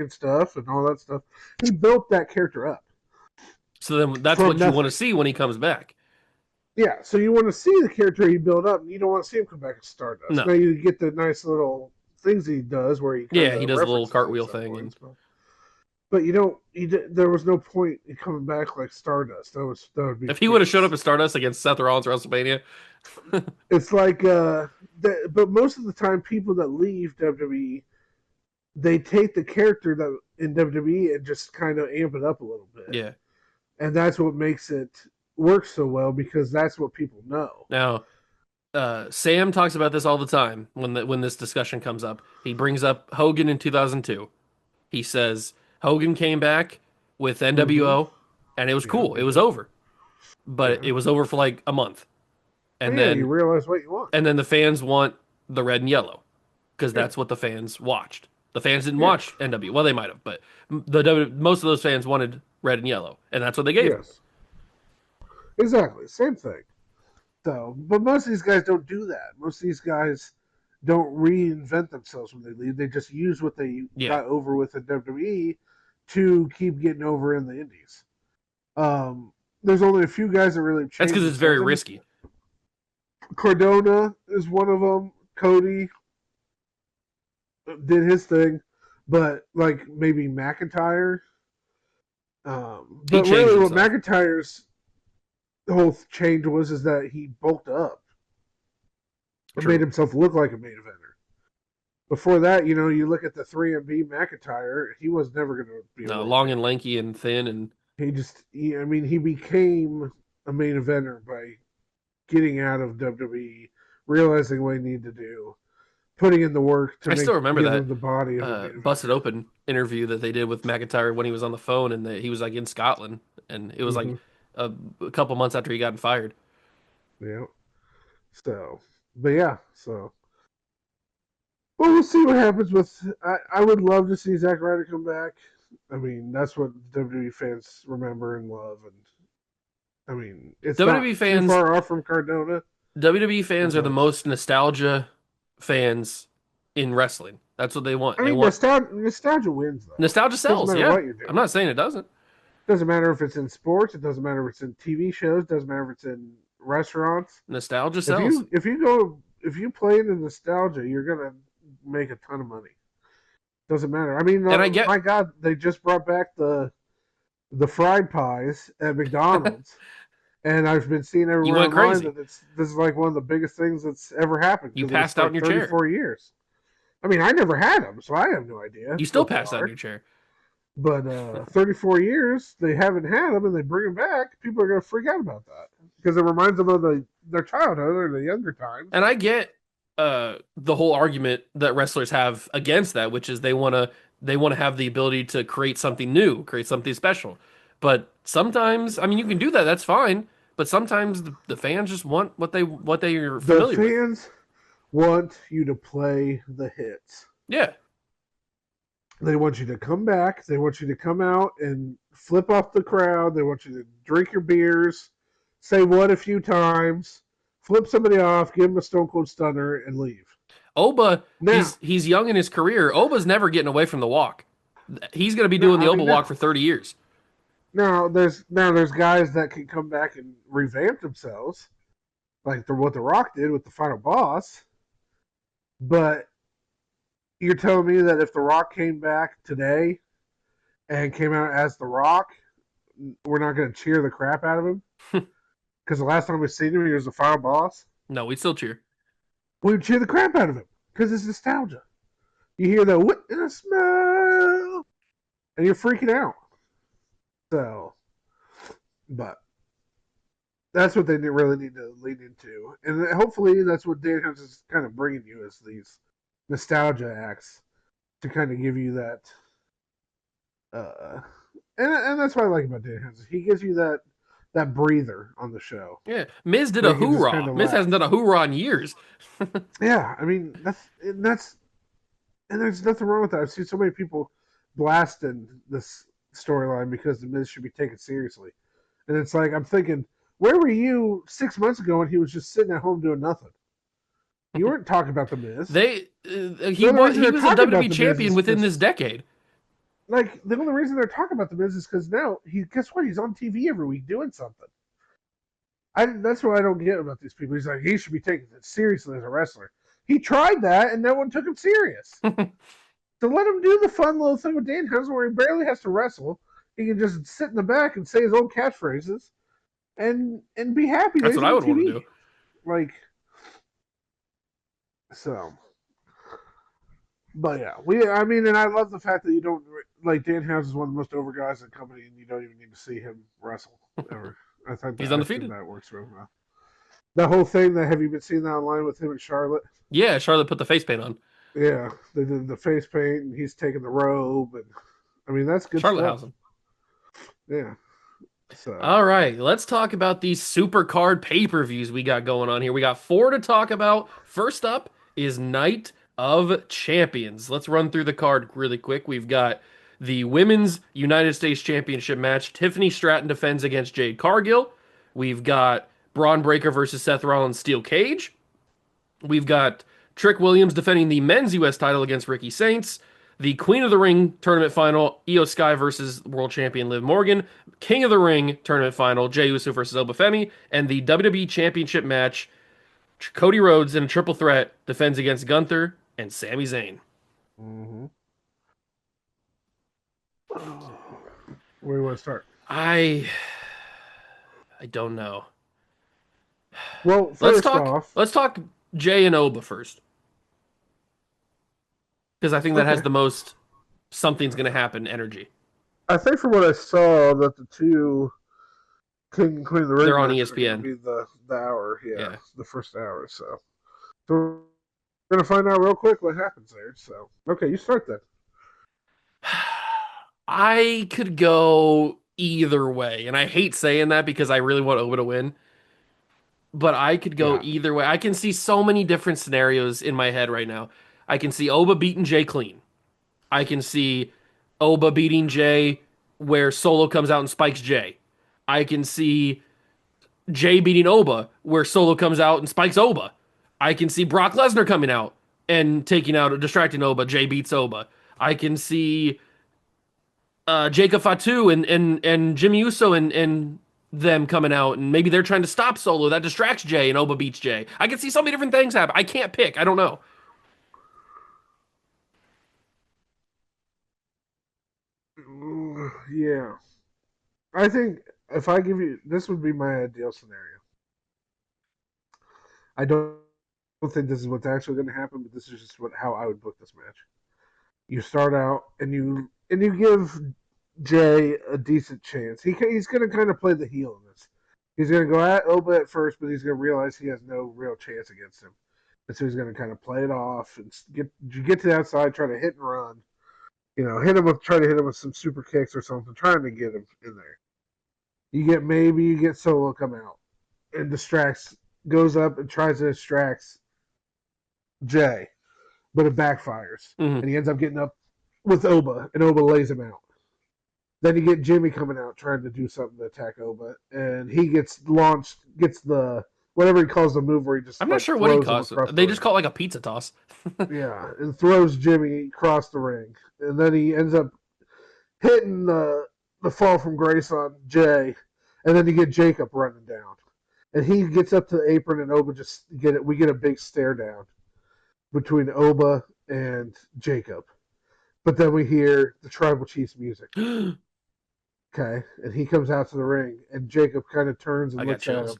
stuff and all that stuff. He built that character up. So then that's From what you want to nothing. see when he comes back. Yeah, so you want to see the character he built up, and you don't want to see him come back as Stardust. No. Now you get the nice little things he does where he Yeah, he does a little cartwheel thing and but you don't. There was no point in coming back like Stardust. That would be. if he would have showed up as Stardust against Seth Rollins at WrestleMania. It's like, but most of the time, people that leave WWE, they take the character that in WWE and just kind of amp it up a little bit. Yeah. And that's what makes it work so well because that's what people know. Now, Sam talks about this all the time when this discussion comes up. He brings up Hogan in 2002. He says Hogan came back with NWO, and it was cool. It was over, but it was over for like a month, and then you realize what you want. and then the fans want the red and yellow because that's what the fans watched. The fans didn't watch NWO. Well, they might have, but most of those fans wanted red and yellow, and that's what they gave. Yes, exactly, same thing. So, but most of these guys don't do that. Most of these guys don't reinvent themselves when they leave. They just use what they got over with in WWE to keep getting over in the indies. There's only a few guys that really changed. That's because it's very risky. Cardona is one of them. Cody did his thing, but like maybe McIntyre. But really, what McIntyre's whole change is that he bulked up and made himself look like a main eventer. Before that, you look at the 3MB McIntyre, he was never going to be a No, world long and champion. lanky and thin, and He became a main eventer by getting out of WWE, realizing what he needed to do, putting in the work to I still remember give that him the body of a main busted eventer. open interview that they did with McIntyre when he was on the phone, and he was like in Scotland, and it was like Hmm. a couple months after he got fired. Yeah. So, but yeah, so. Well, we'll see what happens with. I would love to see Zack Ryder come back. I mean, that's what WWE fans remember and love, and I mean, it's not WWE too fans, far off from Cardona, WWE fans are the but most nostalgia fans in wrestling. That's what they want. I They mean, want nostalgia wins though. nostalgia Doesn't sells. matter Yeah, what you're I'm doing. not saying it doesn't. Doesn't matter if it's in sports. It doesn't matter if it's in TV shows. Doesn't matter if it's in restaurants. Nostalgia If sells. you play into nostalgia, you're gonna make a ton of money. Doesn't matter. I mean, And I get my God, they just brought back the fried pies at McDonald's, and I've been seeing you everywhere went online crazy. that this is like one of the biggest things that's ever happened You because it was passed out in like your chair. 34 years. I mean, I never had them, so I have no idea You still what they passed out in are. your chair. But 34 years, they haven't had them, and they bring them back. People are gonna freak out about that because it reminds them of their childhood or the younger times. And I get the whole argument that wrestlers have against that, which is they want to have the ability to create something new, create something special. But sometimes, I mean, you can do that. That's fine. But sometimes the fans just want what they are The familiar with. fans want you to play the hits. Yeah, They want you to come back. They want you to come out and flip off the crowd. They want you to drink your beers, say what a few times, flip somebody off, give them a Stone Cold Stunner, and leave. Oba, Now, he's young in his career. Oba's never getting away from the walk. He's going to be now, doing the I Oba mean, walk now, for 30 years. there's guys that can come back and revamp themselves, like what The Rock did with the Final Boss. But you're telling me that if The Rock came back today and came out as The Rock, we're not going to cheer the crap out of him? Because the last time we seen him, he was the Final Boss. No, we'd still cheer. We would cheer the crap out of him because it's nostalgia. You hear the "what in a smell," and you're freaking out. So, but that's what they really need to lean into, and hopefully that's what Dan Hines is kind of bringing you is these nostalgia acts to kind of give you that. Uh, and that's what I like about Dan Hines. He gives you that breather on the show Yeah, Miz did where a you can just kind hoorah. of Miz hasn't done laugh. a hoorah in years. Yeah, I mean that's and there's nothing wrong with that. I've seen so many people blasting this storyline because the Miz should be taken seriously, and it's like I'm thinking, where were you 6 months ago when he was just sitting at home doing nothing? You weren't talking about the Miz. They The only reason he they're was a talking about WWE the Miz champion is within because, this decade. like, the only reason they're talking about the Miz is because now guess what? He's on TV every week doing something. That's what I don't get about these people. He's like, he should be taken seriously as a wrestler. He tried that, and no one took him serious. So let him do the fun little thing with Dan Housen where he barely has to wrestle. He can just sit in the back and say his own catchphrases and be happy that That's he's what I on would want to TV. do. Like, so. But yeah, I mean, and I love the fact that you don't like Dan Housen is one of the most over guys in the company, and you don't even need to see him wrestle ever. He's I think undefeated. that works real well. The whole thing that have you been seeing that online with him and Charlotte? Yeah, Charlotte put the face paint on. Yeah, they did the face paint, and he's taking the robe, and I mean that's good Charlotte stuff. Housen. Yeah. So All right, let's talk about these super card pay-per-views we got going on here. We got four to talk about. First up is Night of Champions. Let's run through the card really quick. We've got the Women's United States Championship match. Tiffany Stratton defends against Jade Cargill. We've got Braun Breaker versus Seth Rollins Steel Cage. We've got Trick Williams defending the men's U.S. title against Ricky Saints. The Queen of the Ring tournament final, Io Sky versus world champion Liv Morgan. King of the Ring tournament final, Jey Uso versus Oba Femi. And the WWE Championship match, Cody Rhodes in a triple threat defends against Gunther and Sami Zayn. mm-hmm. Where do you want to start? I I don't know. Well, Let's first talk off, let's talk Jay and Oba first. because I think that has Okay. the most something's going to happen energy. I think from what I saw that the two King and Queen of the They're Ring on matches are going to ESPN. be the hour, yeah, Yeah. the first hour. So we're going to find out real quick what happens there. So okay, you start then. I could go either way, and I hate saying that because I really want Oba to win, but I could go Yeah. either way. I can see so many different scenarios in my head right now. I can see Oba beating Jay clean. I can see Oba beating Jay where Solo comes out and spikes Jay. I can see Jay beating Oba where Solo comes out and spikes Oba. I can see Brock Lesnar coming out and taking out, distracting Oba. Jay beats Oba. I can see Jacob Fatu and Jimmy Uso and them coming out, and maybe they're trying to stop Solo. That distracts Jay, and Oba beats Jay. I can see so many different things happen. I can't pick. I don't know. Yeah. I think if I give you this would be my ideal scenario. I don't think this is what's actually going to happen, but this is just what how I would book this match. You start out and you give Jay a decent chance. He's going to kind of play the heel in this. He's going to go at Oba at first, but he's going to realize he has no real chance against him, and so he's going to kind of play it off and get to the outside, try to hit and run. Try to hit him with some super kicks or something, trying to get him in there. You get Solo come out and distracts, goes up and tries to distract Jay, but it backfires, Hmm. and he ends up getting up with Oba, and Oba lays him out. Then you get Jimmy coming out trying to do something to attack Oba, and he gets the whatever he calls the move where he just I'm not like sure what he throws him calls. across the They just ring. call it like a pizza toss. Yeah, and throws Jimmy across the ring, and then he ends up hitting the fall from grace on Jay, and then you get Jacob running down, and he gets up to the apron, and Oba just get it. We get a big stare down between Oba and Jacob, but then we hear the Tribal Chief's music. I Okay, and he comes out to the ring, and Jacob kind of turns and got looks at him, chills.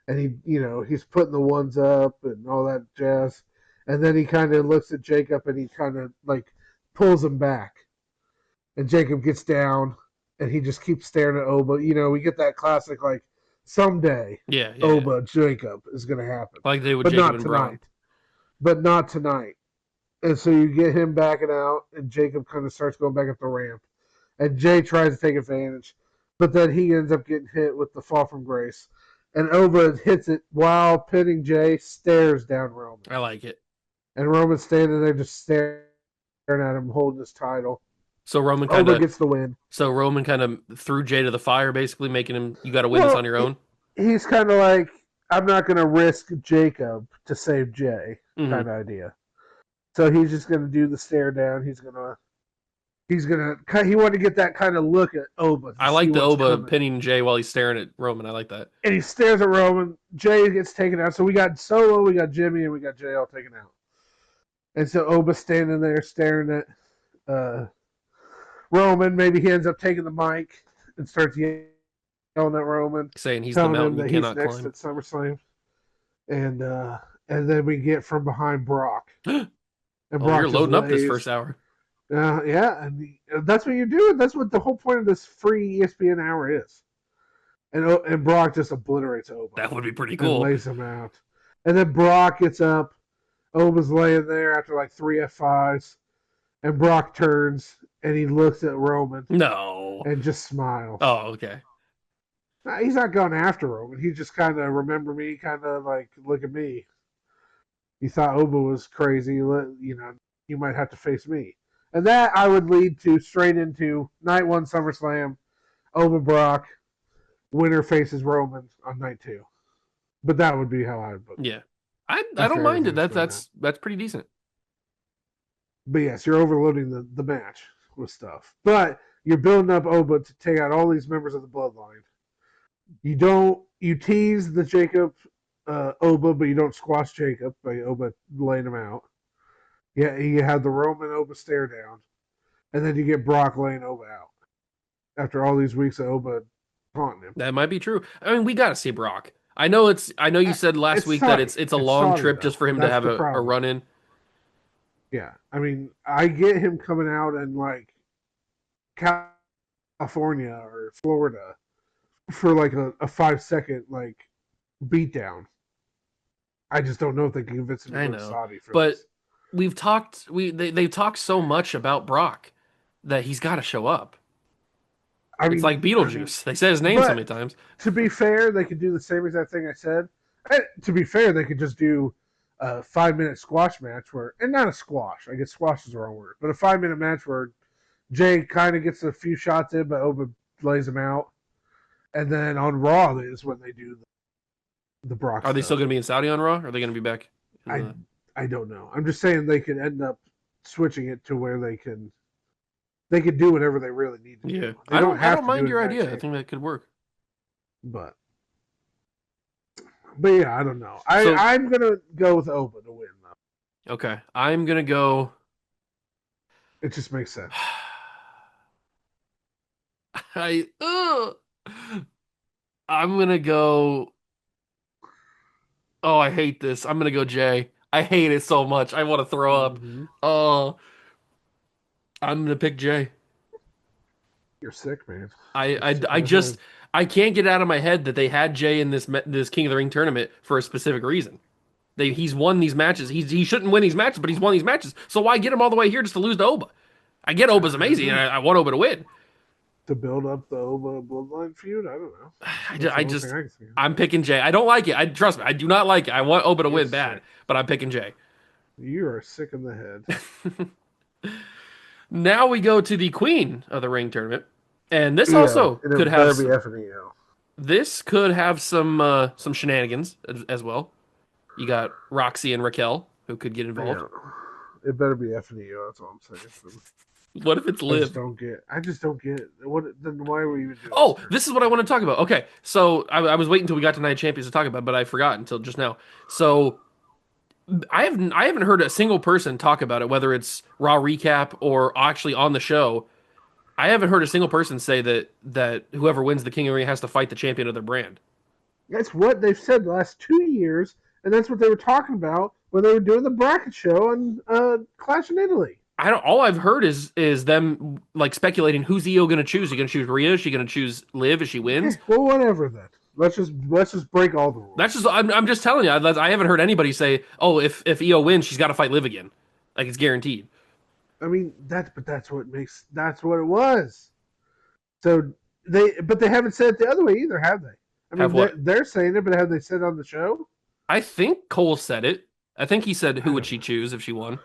and he's putting the ones up and all that jazz, and then he kind of looks at Jacob, and he kind of like pulls him back, and Jacob gets down, and he just keeps staring at Oba. We get that classic like someday Yeah, yeah, yeah. Oba Jacob is gonna happen, Like they did with but Jacob not and Braun. tonight. But not tonight. And so you get him backing out, and Jacob kind of starts going back up the ramp. And Jay tries to take advantage, but then he ends up getting hit with the fall from grace. And Oba hits it while pinning Jay, stares down Roman. I like it. And Roman's standing there just staring at him, holding his title. So Roman kind Oba of, gets the win. so Roman kind of threw Jay to the fire, basically making him. You got to win this on Well, your own. he's kind of like, I'm not going to risk Jacob to save Jay Hmm. kind of idea. So he's just going to do the stare down. He wanted to get that kind of look at Oba to I see like the what's Oba coming. pinning Jay while he's staring at Roman. I like that. And he stares at Roman. Jay gets taken out. So we got Solo, we got Jimmy, and we got Jay all taken out. And so Oba's standing there staring at Roman. Maybe he ends up taking the mic and starts yelling at Roman, Saying he's the telling him mountain you that he's cannot next climb. at SummerSlam. And uh, and then we get from behind Brock, and Oh, you're Brock just loading up this lays. first hour. Yeah, and that's what you're doing. That's what the whole point of this free ESPN hour is. And Brock just obliterates Oba That would be pretty and cool. lays him out. And then Brock gets up. Oba's laying there after like three F5s, and Brock turns and he looks at Roman No. and just smiles. Oh, okay. He's not going after Roman. He just kind of remember me, kind of like look at me. You thought Oba was crazy, you might have to face me. And that I would lead to straight into night one SummerSlam, Oba Brock, winner faces Roman on night two. But that would be how I would book it Yeah. I don't after mind it. everything's That gone down. that's pretty decent. But yes, you're overloading the match with stuff. But you're building up Oba to take out all these members of the bloodline. You tease the Jacob Oba, but you don't squash Jacob by Oba laying him out. Yeah, you have the Roman Oba stare down, and then you get Brock laying Oba out after all these weeks of Oba taunting him. That might be true. I mean, we got to see Brock. I know you said last It's week that Saudi. it's a It's long Saudi trip though. just for him to That's have the a problem. run in. Yeah, I mean, I get him coming out in like California or Florida for like a 5 second like beatdown. I just don't know if they can convince him to I go to know, Saudi for but this. they've talked so much about Brock that he's got to show up. It's like I mean, Beetlejuice. They say his name so but many times. to be fair, they could do the same exact thing I said. To be fair, they could just do a 5 minute squash match where, and not a squash. I guess squash is the wrong word, but a 5 minute match where Jay kind of gets a few shots in, but Oba lays him out, and then on Raw is when they do the Brock Are they still stuff. going to be in Saudi on Raw? Or are they going to be back in I the? I don't know. I'm just saying they could end up switching it to where they can do whatever they really need to Yeah, do. They don't I have don't to do mind it in your that idea. I chamber, think that could work. but yeah, I don't know. So I'm gonna go with Oba to win though. okay, I'm gonna go. It just makes sense. I I'm gonna go. Oh, I hate this. I'm gonna go Jay. I hate it so much. I want to throw up. Hmm. Oh, I'm gonna pick Jay. You're sick, man. I You're I sick I in the head. just I can't get out of my head that they had Jay in this King of the Ring tournament for a specific reason. He's won these matches. He shouldn't win these matches, but he's won these matches. So why get him all the way here just to lose to Oba? I get Oba's I don't amazing, and know. I want Oba to win. To build up the Oba bloodline feud. I don't know. That's the I only thing just I can see. I'm picking Jay. I don't like it. I trust me. I do not like it. I want Oba to You're win bad, sick. but I'm picking Jay. You are sick in the head. Now we go to the Queen of the Ring tournament, and this EO, also and could it have better be some. F and EO. This could have some shenanigans as well. You got Roxy and Raquel who could get involved. Yeah, it better be F and EO. That's all I'm saying. What if it's I just Liv? don't get. I just don't get it. What? Then why are we even doing this Oh, tournament? this is what I want to talk about. Okay, so I was waiting until we got to Night of Champions to talk about, it, but I forgot until just now. So I haven't heard a single person talk about it, whether it's Raw recap or actually on the show. I haven't heard a single person say that whoever wins the King of the Ring has to fight the champion of their brand. That's what they've said the last 2 years, and that's what they were talking about when they were doing the bracket show on Clash in Italy. I don't. All I've heard is them like speculating who's EO going to choose. Is she going to choose Rhea? Is she going to choose Liv if she Okay, wins? well, whatever then. Let's just break all the rules. That's just. I'm just telling you. I haven't heard anybody say, "Oh, if EO wins, she's got to fight Liv again." Like it's guaranteed. I mean, that's what it was. So but they haven't said it the other way either, have they? I Have mean, what? they're saying it, but have they said it on the show? I think Cole said it. I think he said I who would don't she know. choose if she won.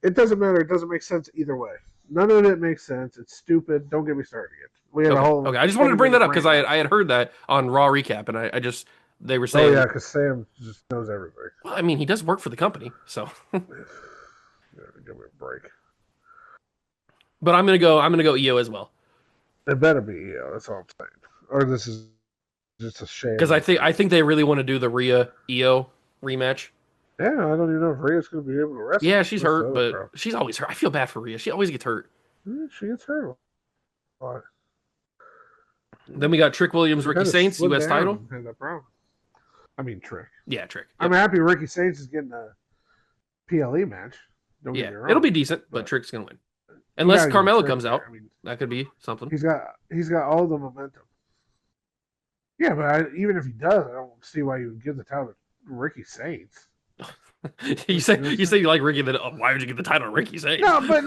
It doesn't matter. It doesn't make sense either way. None of it makes sense. It's stupid. Don't get me started again. We had a Okay. whole Okay. I just wanted to 20 bring that minute up because rant on I it. had heard that on Raw recap, and I just they were Oh yeah, saying, because Sam just knows everything. well, I mean, he does work for the company, so. Yeah, give me a break. But I'm gonna go EO as well It better be EO. That's all I'm saying. Or this is just a because shambles. I think they really want to do the Rhea EO rematch. Yeah, I don't even know if Rhea's going to be able to wrestle. Yeah, she's That's the hurt, other but problem. she's always hurt. I feel bad for Rhea. She always gets hurt. Yeah, she gets hurt a lot. Then we got Trick Williams, She Ricky kind of Saints, slid U.S. down title. and had that problem. I mean, Trick. Yeah, Trick. I'm Yep. happy Ricky Saints is getting a PLE match. Don't get Yeah, me wrong. it'll be decent, but But Trick's gonna win you unless gotta give Carmelo Trick comes there. out. I mean, That could be something. he's got all the momentum. Yeah, but even if he does, I don't see why you would give the title to Ricky Saints. you say you like Ricky, then why would you get the title to Ricky Saints? No, but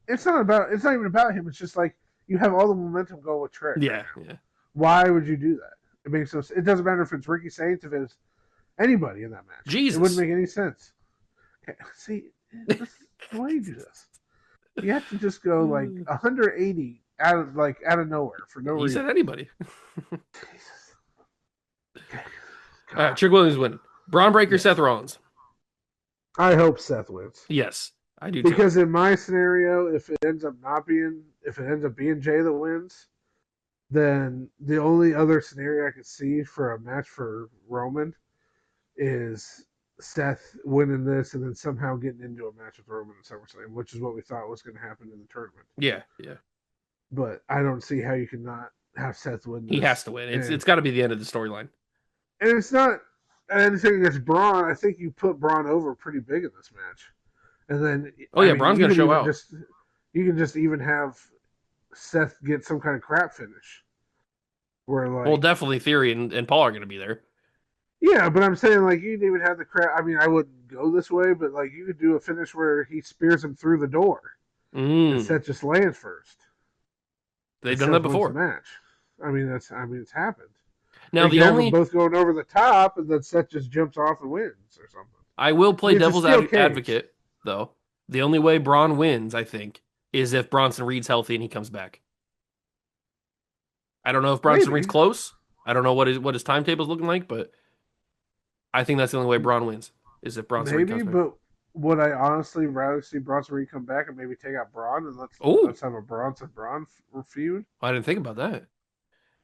it's not even about him. It's just like you have all the momentum going with Trick. Yeah, Right now. yeah. Why would you do that? It makes no. It doesn't matter if it's Ricky Saints, if it's anybody in that match. It wouldn't Jesus. make any sense. Okay, see, this is the way you do this. You have to just go like 180 out of nowhere for no He reason. said anybody. Jesus. Okay. All right, Trick Williams winning. Braun Breaker, Yes. Seth Rollins. I hope Seth wins. Yes, I do too. Because in my scenario, if it ends up being Jay that wins, then the only other scenario I could see for a match for Roman is Seth winning this and then somehow getting into a match with Roman at SummerSlam, which is what we thought was going to happen in the tournament. Yeah, yeah. But I don't see how you can not have Seth win this. He has to win. And, It's got to be the end of the storyline. and it's not anything against Braun. I think you put Braun over pretty big in this match. And then Oh I yeah, mean Braun's gonna show out. you can just even have Seth get some kind of crap finish where Well, like definitely Theory and Paul are gonna be there. yeah, but I'm saying like you can even have the crap. I mean, I wouldn't go this way, but like you could do a finish where he spears him through the door and Mm. Seth just lands first They've and done that Seth wins the before. match. I mean it's happened. Now Or you the can have them only both going over the top and then Seth just jumps off and wins or something. I will I play mean, it's a devil's steel cage. advocate though. The only way Braun wins, I think, is if Bronson Reed's healthy and he comes back. I don't know if Bronson Reed's Maybe. close. I don't know what his timetable's looking like, but I think that's the only way Braun wins is if Bronson Reed Maybe, comes back. but would I honestly rather see Bronson Reed come back and maybe take out Braun and Oh, let's have a Braun feud? I didn't think about that.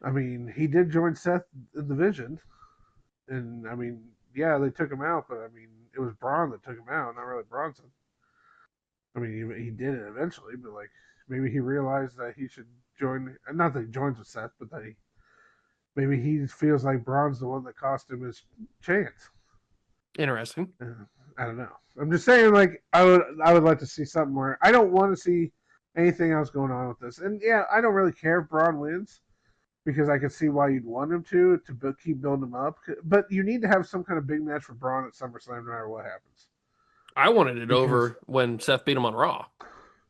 I mean, he did join Seth in the Vision, and I mean, yeah, they took him out, but I mean, it was Braun that took him out, not really Bronson. I mean, he did it eventually, but like maybe he realized that he should join. Not that he joins with Seth, but that maybe he feels like Braun's the one that cost him his chance. Interesting. I don't know. I'm just saying, like I would like to see something where I don't want to see anything else going on with this. And yeah, I don't really care if Braun wins because I can see why you'd want him to keep building him up. But you need to have some kind of big match for Braun at SummerSlam, no matter what happens. I wanted it Because, over when Seth beat him on Raw,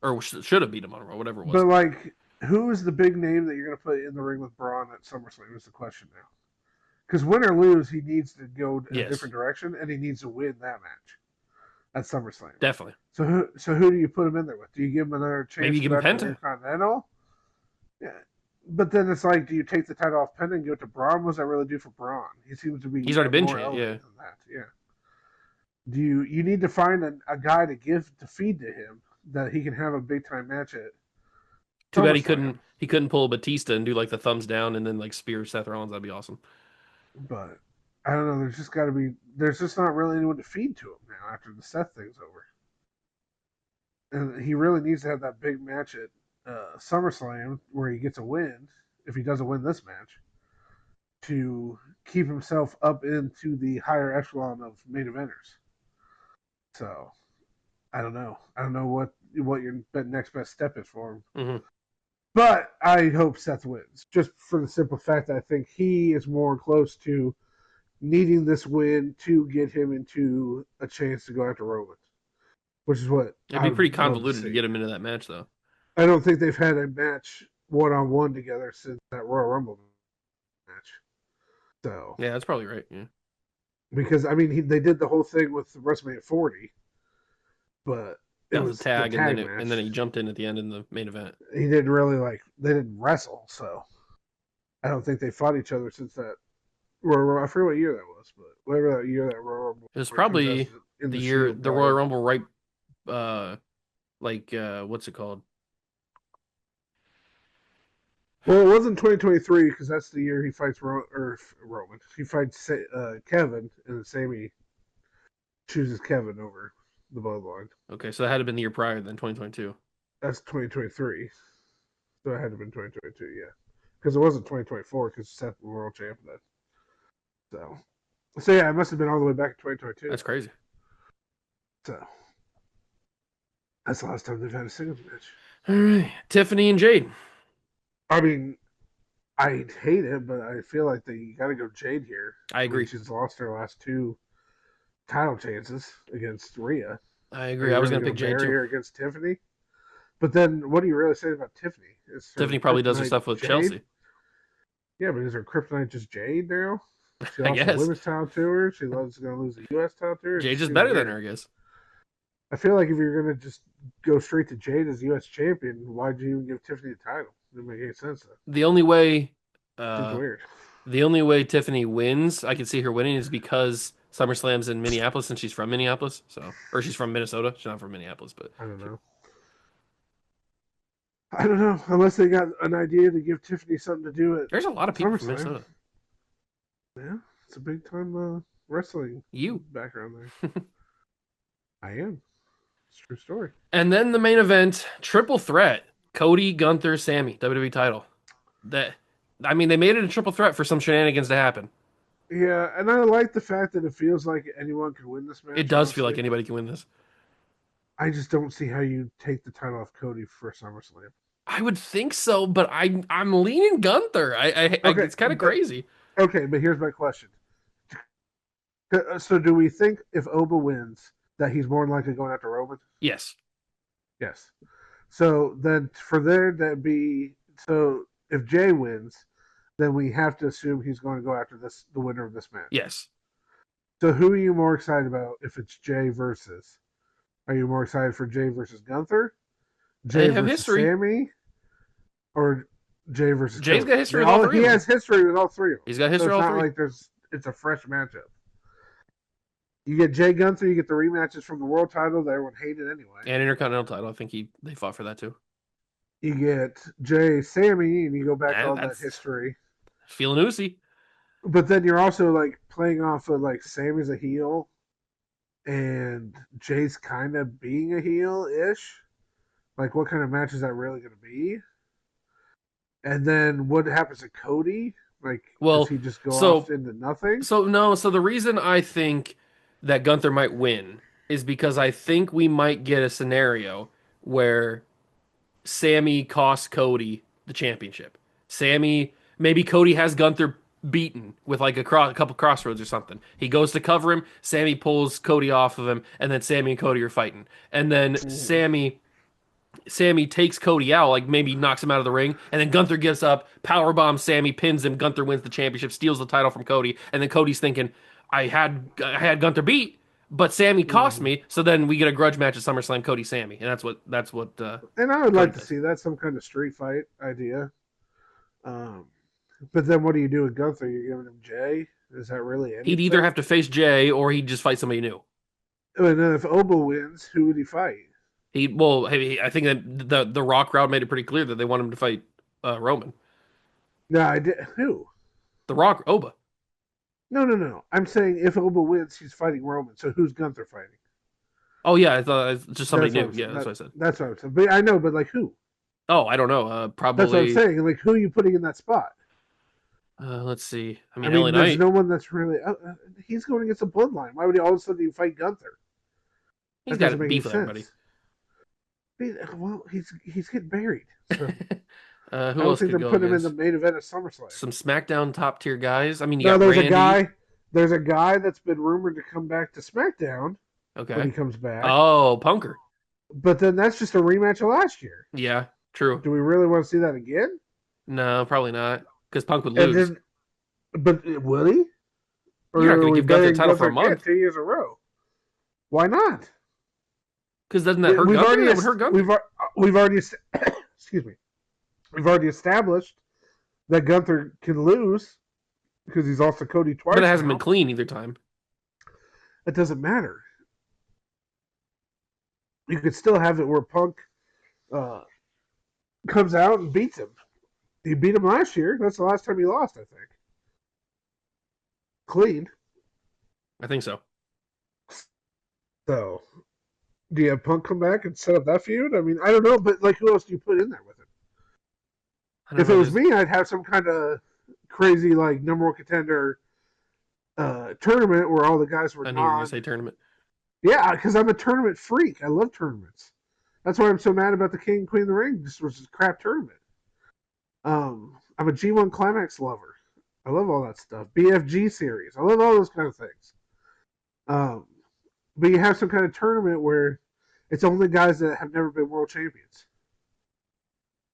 or should have beat him on Raw, whatever it was. but like, who is the big name that you're going to put in the ring with Braun at SummerSlam? Is the question now. Because win or lose, he needs to go in a Yes, different direction, and he needs to win that match at SummerSlam. definitely. So who do you put him in there with? Do you give him another Maybe chance you to give go him after the Penta. Intercontinental? Yeah. But then it's like, do you take the title off Penta and give it to Braun? What does that really do for Braun? He seems to be He's already been more champ. Yeah. elevated than that. Yeah. Do you need to find a guy to feed to him that he can have a big time match at Too bad SummerSlam? he couldn't pull Batista and do like the thumbs down and then like spear Seth Rollins. That'd be awesome. But I don't know. There's just not really anyone to feed to him now after the Seth thing's over. And he really needs to have that big match at SummerSlam where he gets a win. If he doesn't win this match, to keep himself up into the higher echelon of main eventers. So I don't know. I don't know what your next best step is for him. Hmm. But I hope Seth wins, just for the simple fact that I think he is more close to needing this win to get him into a chance to go after Roman, which is what It'd I be pretty would love to convoluted to see. get him into that match though. I don't think they've had a match one on one together since that Royal Rumble match. So Yeah, that's probably right. Yeah. because I mean they did the whole thing with WrestleMania 40, but it That was a was the tag, and tag then match. he jumped in at the end in the main event. He didn't really they didn't wrestle, so I don't think they fought each other since that. I forget what year that was, but whatever that year that Royal Rumble It was where he probably contested in the the year Shield the Royal garb. Rumble, right? What's it called? Well, it wasn't 2023 because that's the year he fights Roman. He fights Kevin, and Sammy chooses Kevin over the Bloodline. Okay, so that had to been the year prior than 2022. That's 2023, so it had to have been 2022, yeah, because it wasn't 2024 because Seth was world champ then. So yeah, it must have been all the way back in 2022. That's crazy. So that's the last time they've had a singles match. All right, Tiffany and Jade. I mean, I hate it, but I feel like they got to go Jade here. I agree. mean, she's lost her last two title chances against Rhea. I Are agree. you I was really gonna pick Jade bury too. her against Tiffany? But then, what do you really say about Tiffany? Is her Tiffany probably does her kryptonite stuff with Jade? Chelsea. Yeah, but is her kryptonite just Jade now? She I lost the guess women's title to her. She was going to lose the U.S. title to her. It Jade's just seems better than weird. her. I guess. I feel like if you're going to just go straight to Jade as U.S. champion, why'd you even give Tiffany the title? It didn't make any sense. Though. The only way, Seems uh, weird. the only way Tiffany wins, I can see her winning, is because SummerSlam's in Minneapolis and she's from Minneapolis. Or she's from Minnesota. She's not from Minneapolis, but I don't know. I don't know. Unless they got an idea to give Tiffany something to do at there's a lot of people from SummerSlam. Minnesota. Yeah, it's a big time wrestling You. background there. I am. It's a true story. And then the main event, triple threat: Cody, Gunther, Sammy, WWE title. I mean, they made it a triple threat for some shenanigans to happen. Yeah, and I like the fact that it feels like anyone can win this match. It does feel like honestly. anybody can win this. I just don't see how you take the title off Cody for SummerSlam. I would think so, but I'm leaning Gunther. Okay, It's kind of crazy. but here's my question. So do we think if Oba wins that he's more than likely going after Roman? Yes. Yes. So then for there to be so if Jay wins, then we have to assume he's going to go after the winner of this match. Yes. So who are you more excited about if it's Jay versus? Are you more excited for Jay versus Gunther, They Jay have versus history. Sammy, or Jay versus Jay's Cody? got history with all three He of them. has history with all three of them. He's got So history it's with all not three. like it's a fresh matchup. You get Jay Gunther, you get the rematches from the world title that everyone hated anyway. And Intercontinental title. I think they fought for that too. You get Jay Sammy, and you go back to all that That's history. feeling oozy. But then you're also like playing off of like Sammy's a heel, and Jay's kind of being a heel ish. Like, what kind of match is that really going to be? And then what happens to Cody? Like, does Well, he just go off so into nothing? so the reason I think that Gunther might win is because I think we might get a scenario where Sammy costs Cody the championship. Maybe Cody has Gunther beaten with like a couple crossroads or something. He goes to cover him, Sammy pulls Cody off of him, and then Sammy and Cody are fighting. And then Sammy takes Cody out, like maybe knocks him out of the ring, and then Gunther gets up, power bombs Sammy, pins him. Gunther wins the championship, steals the title from Cody, and then Cody's thinking, I had Gunther beat, but Sammy cost me. So then we get a grudge match at SummerSlam, Cody Sammy, and that's what And I would Cody like to does. see that, some kind of street fight idea. Um, but then what do you do with Gunther? You're giving him Jay? Is that really He'd either anything? have to face Jay or he'd just fight somebody new. And then if Oba wins, who would he fight? I think that the Rock crowd made it pretty clear that they want him to fight Roman. No, I did. Who? The Rock, Oba. No. I'm saying if Oba wins, he's fighting Roman. So who's Gunther fighting? Oh yeah, I thought it's just somebody That's what new. I'm Yeah, saying. that's what I said. That's what I'm saying. But I know, but like who? Oh, I don't know. That's what I'm Probably. saying. Like who are you putting in that spot? Let's see. I I mean, LA mean, there's Knight. no one that's really. He's going against a bloodline. Why would he all of a sudden fight Gunther? He's That got doesn't make any beef with everybody. sense. Well, he's getting buried. So I Who don't else think could they're go putting him in the against main event of SummerSlam. some SmackDown top tier guys? I mean, you No, got Randy. there's a guy that's been rumored to come back to SmackDown when Okay. he comes back. Oh, Punker. But then that's just a rematch of last year. Yeah, true. Do we really want to see that again? No, probably not. Because Punk would And lose. then, but will he? Or You're not are going to we give Gunther the betting title for a Gunther can't month. 2 years in a row? Why not? Because doesn't that hurt We've Gunther? already That would hurt Gunther. we've already excuse me. We've already established that Gunther can lose because he's also Cody But it twice hasn't been now. clean either time. It doesn't matter. You could still have it where Punk uh, comes out and beats him. He beat him last year. That's the last time he lost, I think. Clean. I think so. So, do you have Punk come back and set up that feud? I mean, I don't know, but like, who else do you put in there with him? I don't If it know. was me, I'd have some kind of crazy like number one contender tournament where all the guys were I knew you were going non. to say tournament. Yeah, because I'm a tournament freak. I love tournaments. That's why I'm so mad about the King and Queen of the Ring. This was a crap tournament. I'm a G1 Climax lover. I love all that stuff. BFG series. I love all those kind of things. Um, but you have some kind of tournament where it's only guys that have never been world champions.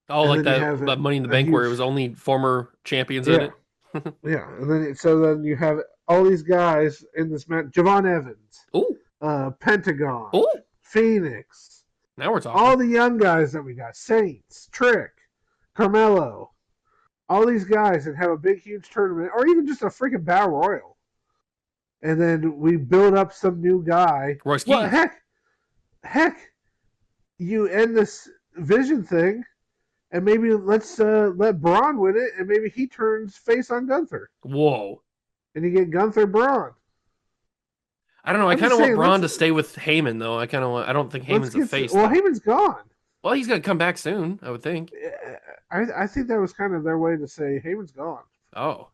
Oh, And like then you have that Money in the a Bank where huge, it was only former champions in yeah, it. yeah. And then then you have all these guys in this match: Javon Evans, Oh, Pentagon, oh, Phoenix, now we're all talking. the young guys that we got: Saints, Trick, Carmelo, all these guys that have a big, huge tournament, or even just a freaking battle royal. And then we build up some new guy. Royce Well, Keith. heck, you end this Vision thing, and maybe let's let Braun win it, and maybe he turns face on Gunther, Whoa. and you get Gunther Braun. I don't know. I I'm kind just of want saying, Braun to stay with Heyman, though. I don't think let's Heyman's a get. face, Well, though. Heyman's gone. Well, he's going to come back soon, I would think. I think that was kind of their way to say Heyman's gone. Oh.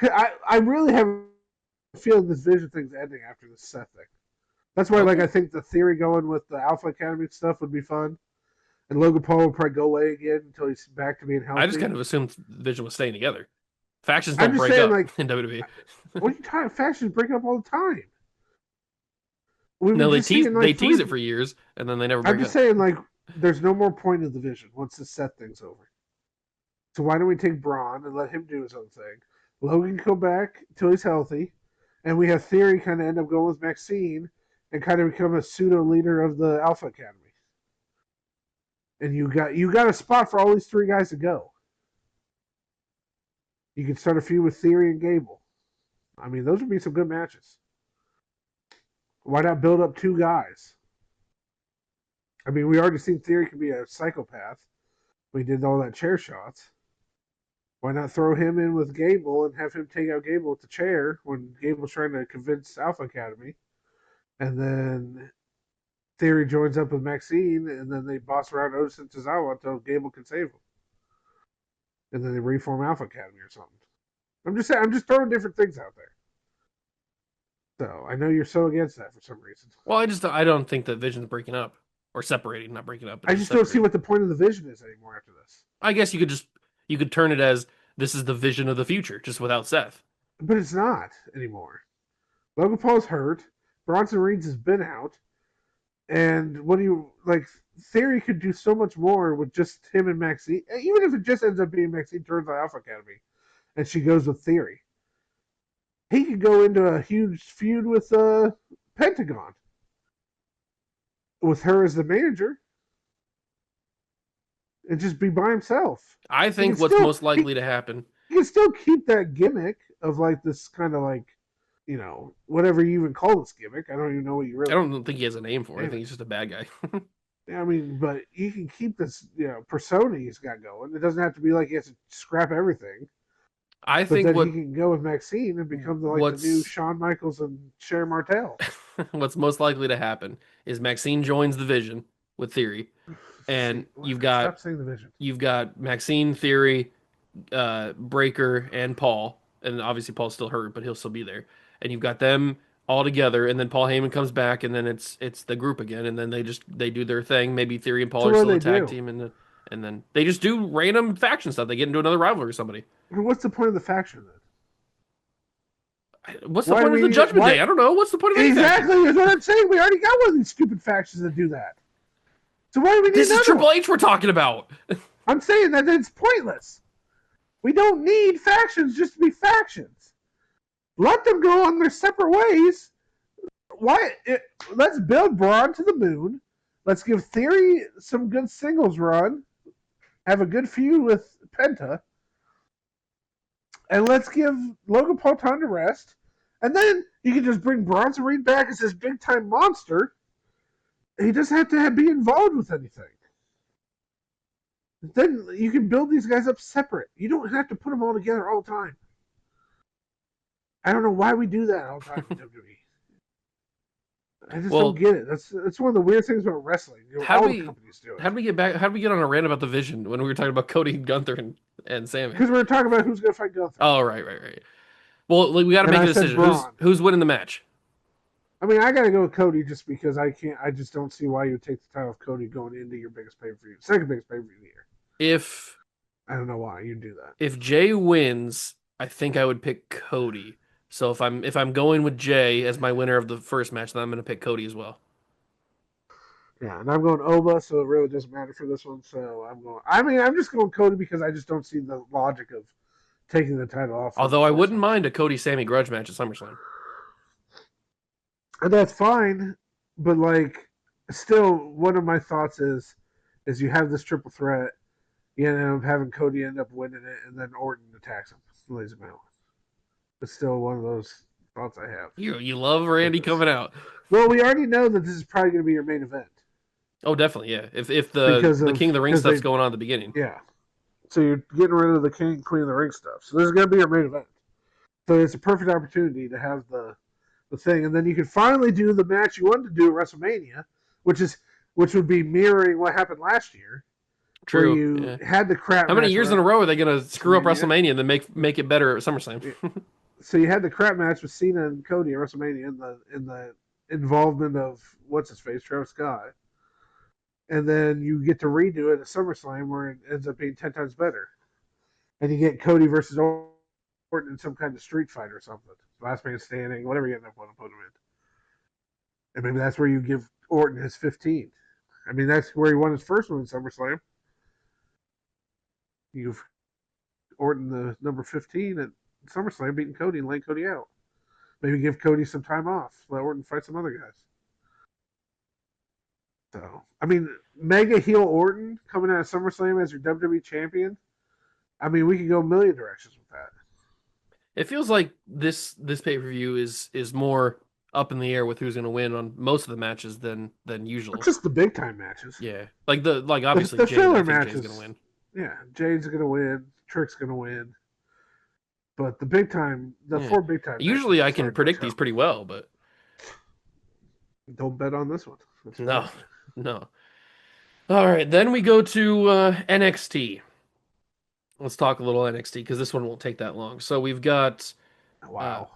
I really have a feeling this Vision thing's ending after this Seth thing. That's why, like, Okay. I think the theory going with the Alpha Academy stuff would be fun, and Logan Paul will probably go away again until he's back to being I just healthy. kind of assumed Vision was staying together. Factions I'm don't just break saying, up like, in WWE. what are you talking? Factions break up all the time. We were No, just seeing they like tease three. it for years and then they never I'm break just up. saying, like, there's no more point of the Vision once the set thing's over. So why don't we take Braun and let him do his own thing? Logan can go back till he's healthy, and we have Theory kind of end up going with Maxine and kind of become a pseudo leader of the Alpha Academy. And you got a spot for all these three guys to go. You can start a feud with Theory and Gable. I mean, those would be some good matches. Why not build up two guys? I mean, we already seen Theory can be a psychopath. We did all that chair shots. Why not throw him in with Gable and have him take out Gable with the chair when Gable's trying to convince Alpha Academy? And then Theory joins up with Maxine, and then they boss around Otis and Tozawa until Gable can save him. And then they reform Alpha Academy or something. I'm just saying, I'm just throwing different things out there. So I know you're so against that for some reason. Well, I don't think that Vision's breaking up or separating, not breaking up, but I just just don't see separating. what the point of the Vision is anymore after this. I guess you could turn it as this is the Vision of the future, just without Seth. But it's not anymore. Logan Paul's hurt. Bronson Reeds has been out. And what do you like? Theory could do so much more with just him and Maxine. Even if it just ends up being Maxine turns on Alpha Academy, and she goes with Theory, he could go into a huge feud with Pentagon with her as the manager and just be by himself. I He can think what's still most likely to happen. he can still keep that gimmick of like this kind of like whatever you even call this gimmick. I don't even know what you I really. don't think he has a name for it. I think he's just a bad guy. I mean, but you can keep this persona he's got going. It doesn't have to be like he has to scrap everything. I But think then he can go with Maxine and become the new what's Shawn Michaels and Cher Martel. what's most likely to happen is Maxine joins the Vision with Theory, See, and stop saying the Vision. you've got Maxine, Theory, Breaker, and Paul, and obviously Paul's still hurt, but he'll still be there. And you've got them all together, and then Paul Heyman comes back, and then it's the group again, and then they do their thing. Maybe Theory and Paul So are what still do a they tag do? team, and then they just do random faction stuff. They get into another rivalry with somebody. What's the point of the faction then? What's the Why point do of we the need Judgment why Day? I don't know. What's the point of any faction? exactly is what I'm saying. We already got one of these stupid factions that do that. So why do we need This is another Triple one? H we're talking about. I'm saying that it's pointless. We don't need factions just to be factions. Let them go on their separate ways. Let's build Braun to the moon. Let's give Theory some good singles run. Have a good feud with Penta. And let's give Logan Paul time to rest. And then you can just bring Bronson Reed back as this big time monster. He doesn't have to be involved with anything. Then you can build these guys up separate. You don't have to put them all together all the time. I don't know why we do that all the time in WWE. I just Well, don't get it. That's one of the weird things about wrestling. how All do the we companies do it. how do we get back? How do we get on a rant about the Vision when we were talking about Cody Gunther and Sammy? Because we were talking about who's going to fight Gunther. Oh, right. Well, like, we got to And make I a said decision. Braun. Who's winning the match? I mean, I got to go with Cody just because I can't. I just don't see why you would take the title of Cody going into your biggest pay per view, second biggest pay per view of the year. If I don't know why you do that. if Jay wins, I think I would pick Cody. So if I'm going with Jay as my winner of the first match, then I'm going to pick Cody as well. Yeah, and I'm going Oba, so it really doesn't matter for this one. So I'm going. I mean, I'm just going Cody because I just don't see the logic of taking the title off. Although I wouldn't mind a Cody Sammy grudge match at SummerSlam. And that's fine, but like, still, one of my thoughts is you have this triple threat, you end up having Cody end up winning it, and then Orton attacks him, lays him out. It's still one of those thoughts I have. You love Randy coming out. Well, we already know that this is probably going to be your main event. Oh, definitely, yeah. If the King of the Ring stuff's going on at the beginning. Yeah. So you're getting rid of the King, Queen of the Ring stuff. So this is going to be your main event. So it's a perfect opportunity to have the thing, and then you can finally do the match you wanted to do at WrestleMania, which would be mirroring what happened last year. True. Where you had the crap. How many match years in a row are they going to screw up WrestleMania and then make it better at SummerSlam? So you had the crap match with Cena and Cody at WrestleMania in the involvement of what's his face, Travis Scott, and then you get to redo it at SummerSlam where it ends up being 10 times better, and you get Cody versus Orton in some kind of street fight or something, last man standing, whatever you end up wanting to put him in, and maybe that's where you give Orton his 15. I mean, that's where he won his first one in SummerSlam. You've Orton the number 15 at SummerSlam, beating Cody and laying Cody out. Maybe give Cody some time off. Let Orton fight some other guys. So, I mean, mega heel Orton coming out of SummerSlam as your WWE champion. I mean, we could go a million directions with that. It feels like this pay-per-view is more up in the air with who's going to win on most of the matches than usual. It's just the big time matches. Yeah, like obviously the Jay, filler I think matches. Jay's going to win. Yeah, Jade's going to win. Trick's going to win. But the big time, the four big time. Usually I can predict these pretty well, but don't bet on this one. No. All right, then we go to NXT. Let's talk a little NXT because this one won't take that long. So we've got wow,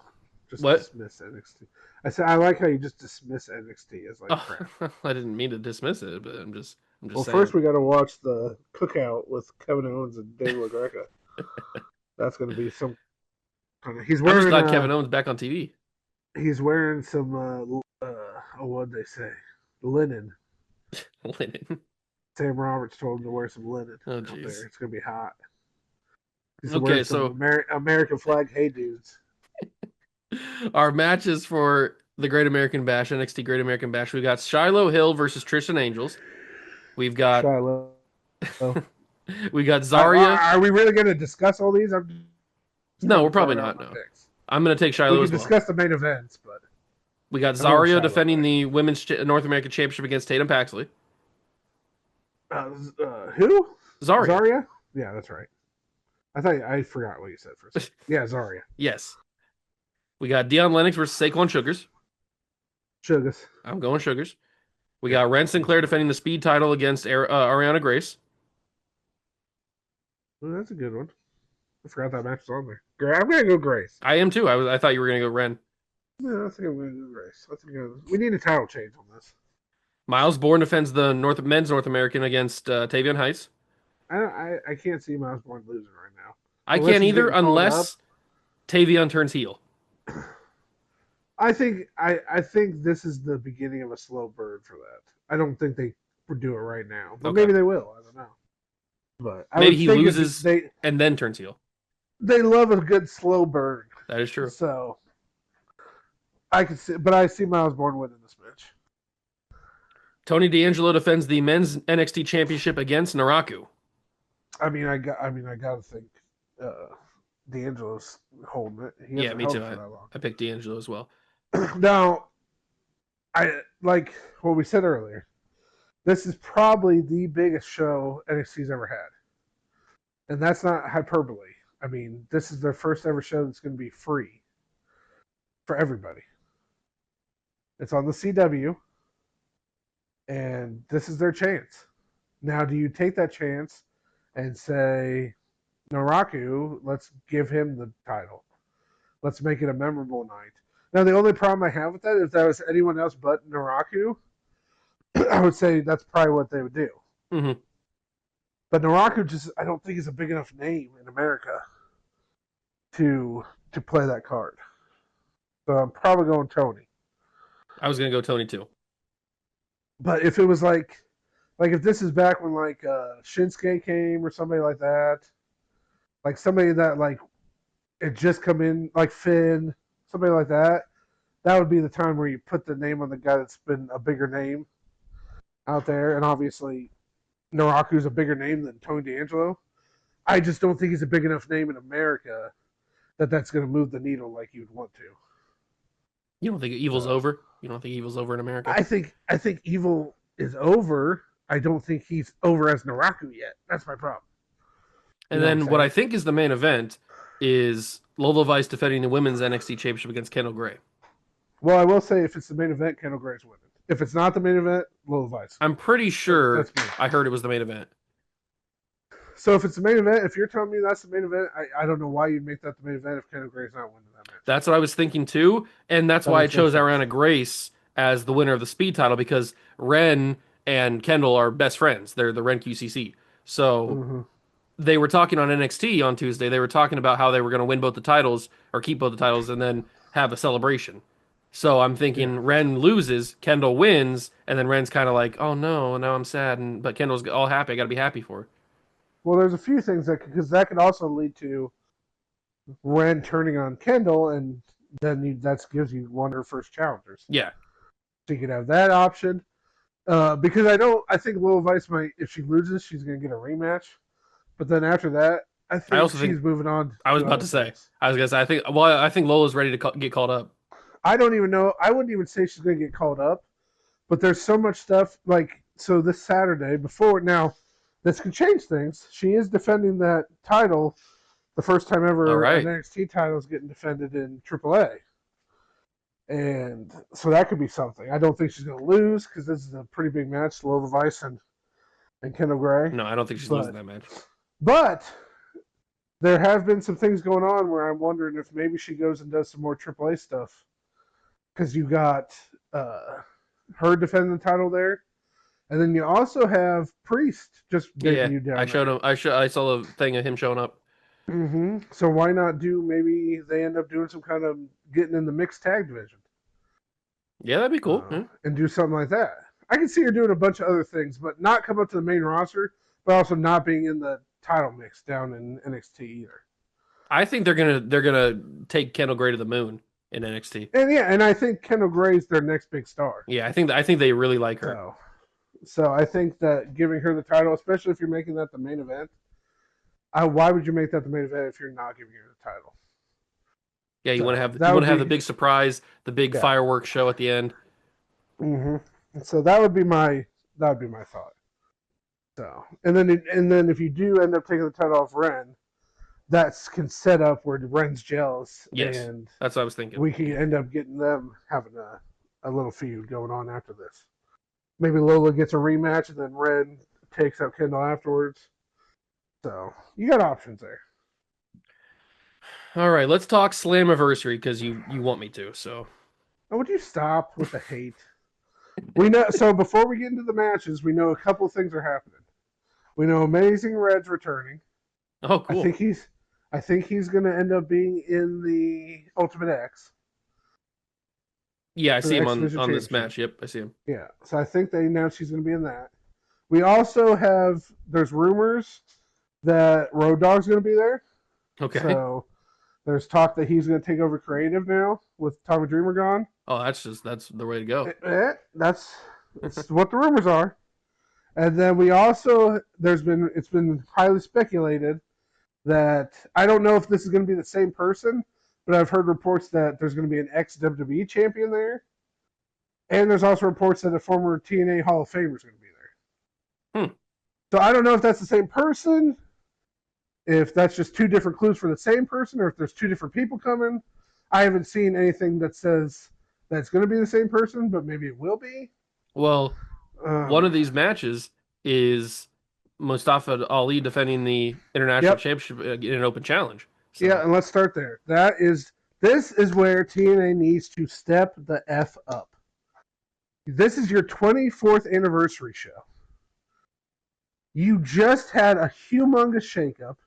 just what? Dismiss NXT. I said I like how you just dismiss NXT as like crap. I didn't mean to dismiss it, but I'm just well, saying. First we got to watch the Cookout with Kevin Owens and Dave LaGreca. That's going to be some. He's wearing. I'm just glad Kevin Owens back on TV. He's wearing some. What'd they say? Linen. Linen. Sam Roberts told him to wear some linen out there. It's going to be hot. Okay, so American flag, hey dudes. Our matches for the Great American Bash, NXT Great American Bash, we got Shiloh Hill versus Trish Angels. We've got Shiloh. we got Zarya. Are we really going to discuss all these? No, we're probably not. No, I'm going to take Shiloh. We can discuss the main events, but we got Zarya defending the Women's North American Championship against Tatum Paxley. Who? Zarya. Yeah, that's right. I forgot what you said for a second. Yeah, Zarya. Yes. We got Deion Lennox versus Saquon Sugars. Sugars. I'm going Sugars. We got Ren Sinclair defending the Speed title against Ariana Grace. Oh, that's a good one. I forgot that match was on there. I'm going to go Grace. I am too. I thought you were going to go Ren. Yeah, I think I'm going to go Grace. We need a title change on this. Miles Bourne defends the men's North American against Tavion Heights. I can't see Miles Bourne losing right now. I can't either unless Tavion turns heel. I think this is the beginning of a slow burn for that. I don't think they would do it right now, but maybe they will. I don't know. But maybe he loses and then turns heel. They love a good slow burn. That is true. So I can see, but I see Miles Bourne winning this match. Tony D'Angelo defends the men's NXT championship against Naraku. I mean, I got to think D'Angelo's holding it. Yeah, me too. I picked D'Angelo as well. Now, I like what we said earlier. This is probably the biggest show NXT's ever had, and that's not hyperbole. I mean, this is their first ever show that's going to be free for everybody. It's on the CW, and this is their chance. Now, do you take that chance and say, Naraku, let's give him the title. Let's make it a memorable night. Now, the only problem I have with that, if that was anyone else but Naraku, I would say that's probably what they would do. Mm-hmm. But Naraku I don't think is a big enough name in America to play that card. So I'm probably going Tony. I was going to go Tony too. But if it was like if this is back when Shinsuke came or somebody like that, like somebody that it just come in, like Finn, somebody like that, that would be the time where you put the name on the guy that's been a bigger name out there. And obviously, Naraku's a bigger name than Tony D'Angelo. I just don't think he's a big enough name in America that's going to move the needle like you'd want to. You don't think Evil's over? You don't think Evil's over in America? I think Evil is over. I don't think he's over as Naraku yet. That's my problem. And then what I think is the main event is Lola Vice defending the women's NXT championship against Kendall Gray. Well, I will say if it's the main event, Kendall Gray's winning. If it's not the main event, Lola Vice. I'm pretty sure I heard it was the main event. So if it's the main event, if you're telling me that's the main event, I don't know why you'd make that the main event if Kendall Gray's not winning that match. That's what I was thinking too, and that's why I chose Ariana Grace as the winner of the speed title because Ren and Kendall are best friends. They're the Ren QCC. So Mm-hmm. they were talking on NXT on Tuesday. They were talking about how they were going to win both the titles or keep both the titles and then have a celebration. So I'm Yeah. thinking Ren loses, Kendall wins, and then Ren's kind of like, "Oh no, now I'm sad." And but Kendall's all happy. I got to be happy for her. Well, there's a few things because that could also lead to Ren turning on Kendall, and then that gives you one of her first challengers. Yeah, So you could have that option. Because I think Lil Vice might, if she loses, she's going to get a rematch. But then after that, I I think also think she's moving on I was to about other to say. things. I was gonna say. I think Lola's ready to get called up. I don't even know. I wouldn't even say she's going to get called up. But there's so much stuff. So this Saturday, before now, this could change things. She is defending that title the first time All ever an right. NXT title is getting defended in AAA. And so that could be something. I don't think she's going to lose because this is a pretty big match, Lola Vice and Kendall Gray. No, I don't think she's losing But that match. but there have been some things going on where I'm wondering if maybe she goes and does some more AAA stuff because you got her defending the title there, and then you also have Priest just Yeah, debuted I down showed there. him. I saw the thing of him showing up. So why not do maybe they end up doing some kind of getting in the mixed tag division Yeah, that'd be cool. Yeah. and do something like that. I can see her doing a bunch of other things, but not come up to the main roster, but also not being in the title mix down in NXT either. I think they're gonna take Kendall Gray to the moon in NXT. And yeah, and I think Kendall Gray's their next big star. Yeah, I think they really like her. So I think that giving her the title, especially if you're making that the main event, why would you make that the main event if you're not giving her the title? Yeah, you want to So have that you want would to have the be big surprise, the big yeah. fireworks show at the end. hmm So that would be my thought. So and then if you do end up taking the title off Ren, that can set up where Ren's jealous, Yes, and that's what I was thinking. we can end up getting them having a little feud going on after this. Maybe Lola gets a rematch, and then Ren takes out Kendall afterwards. So you got options there. All right, let's talk Slammiversary because you want me to. So, Oh, would you stop with the hate? We know. So before we get into the matches, we know a couple of things are happening. We know Amazing Red's returning. oh, I cool. think he's, I think he's going to end up being in the Ultimate X Yeah, I for see the him X on Division this Championship. match. Yep, I see him. Yeah. So I think they announced he's going to be in that. We also have there's rumors that Road Dogg's going to be there. Okay. So there's talk that he's going to take over creative now with Tommy Dreamer gone. Oh, that's the way to go. That's what the rumors are. And then we also it's been highly speculated that I don't know if this is going to be the same person, but I've heard reports that there's going to be an ex WWE champion there, and there's also reports that a former TNA Hall of Famer is going to be there. Hmm. So I don't know if that's the same person, if that's just two different clues for the same person, or if there's two different people coming. I haven't seen anything that says that's going to be the same person, but maybe it will be. Well, one Um, of these matches is Mustafa Ali defending the international yep, championship in an open challenge. yeah, So, and let's start there. This is where TNA needs to step the F up. This is your 24th anniversary show. You just had a humongous shakeup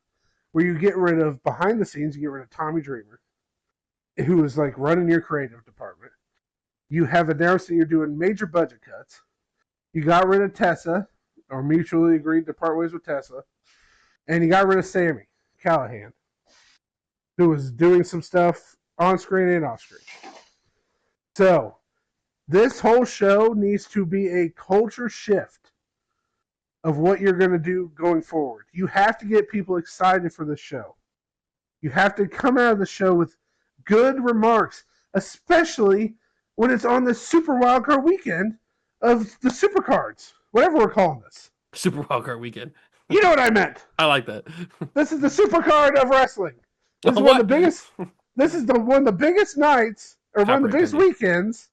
where you get rid of behind the scenes, you get rid of Tommy Dreamer, who is like running your creative department. You have announced that you're doing major budget cuts. You got rid of Tessa, or mutually agreed to part ways with Tessa, and you got rid of Sammy Callahan, who was doing some stuff on screen and off screen. So this whole show needs to be a culture shift of what you're going to do going forward. You have to get people excited for the show. You have to come out of the show with good remarks, especially when it's on the Super Wildcard weekend of the Supercards, whatever we're calling this. Super Wildcard Weekend. You know what I meant. I like that. This is the Supercard of wrestling. This is one What? of the biggest. This is one of the biggest nights, or one of the Copyright biggest pending. weekends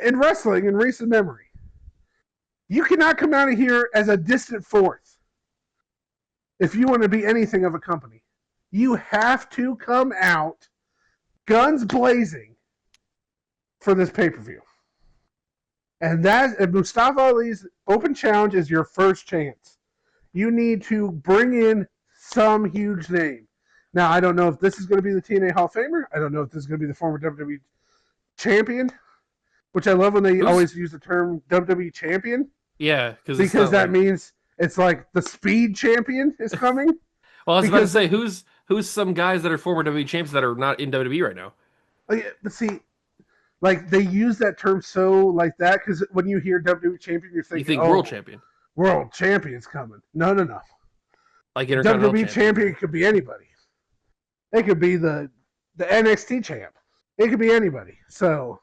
in wrestling in recent memory. You cannot come out of here as a distant fourth if you want to be anything of a company. You have to come out guns blazing for this pay-per-view. And Mustafa Ali's open challenge is your first chance. You need to bring in some huge name. Now, I don't know if this is going to be the TNA Hall of Famer. I don't know if this is going to be the former WWE champion, which I love when they always use the term WWE champion. Yeah, because that means it's like the speed champion is coming. Well, I was about to say, who's some guys that are former WWE champs that are not in WWE right now? But see, like they use that term so like that because when you hear WWE champion, you think world champion. World champion's coming. No. Like WWE champion could be anybody. It could be the NXT champ. It could be anybody. So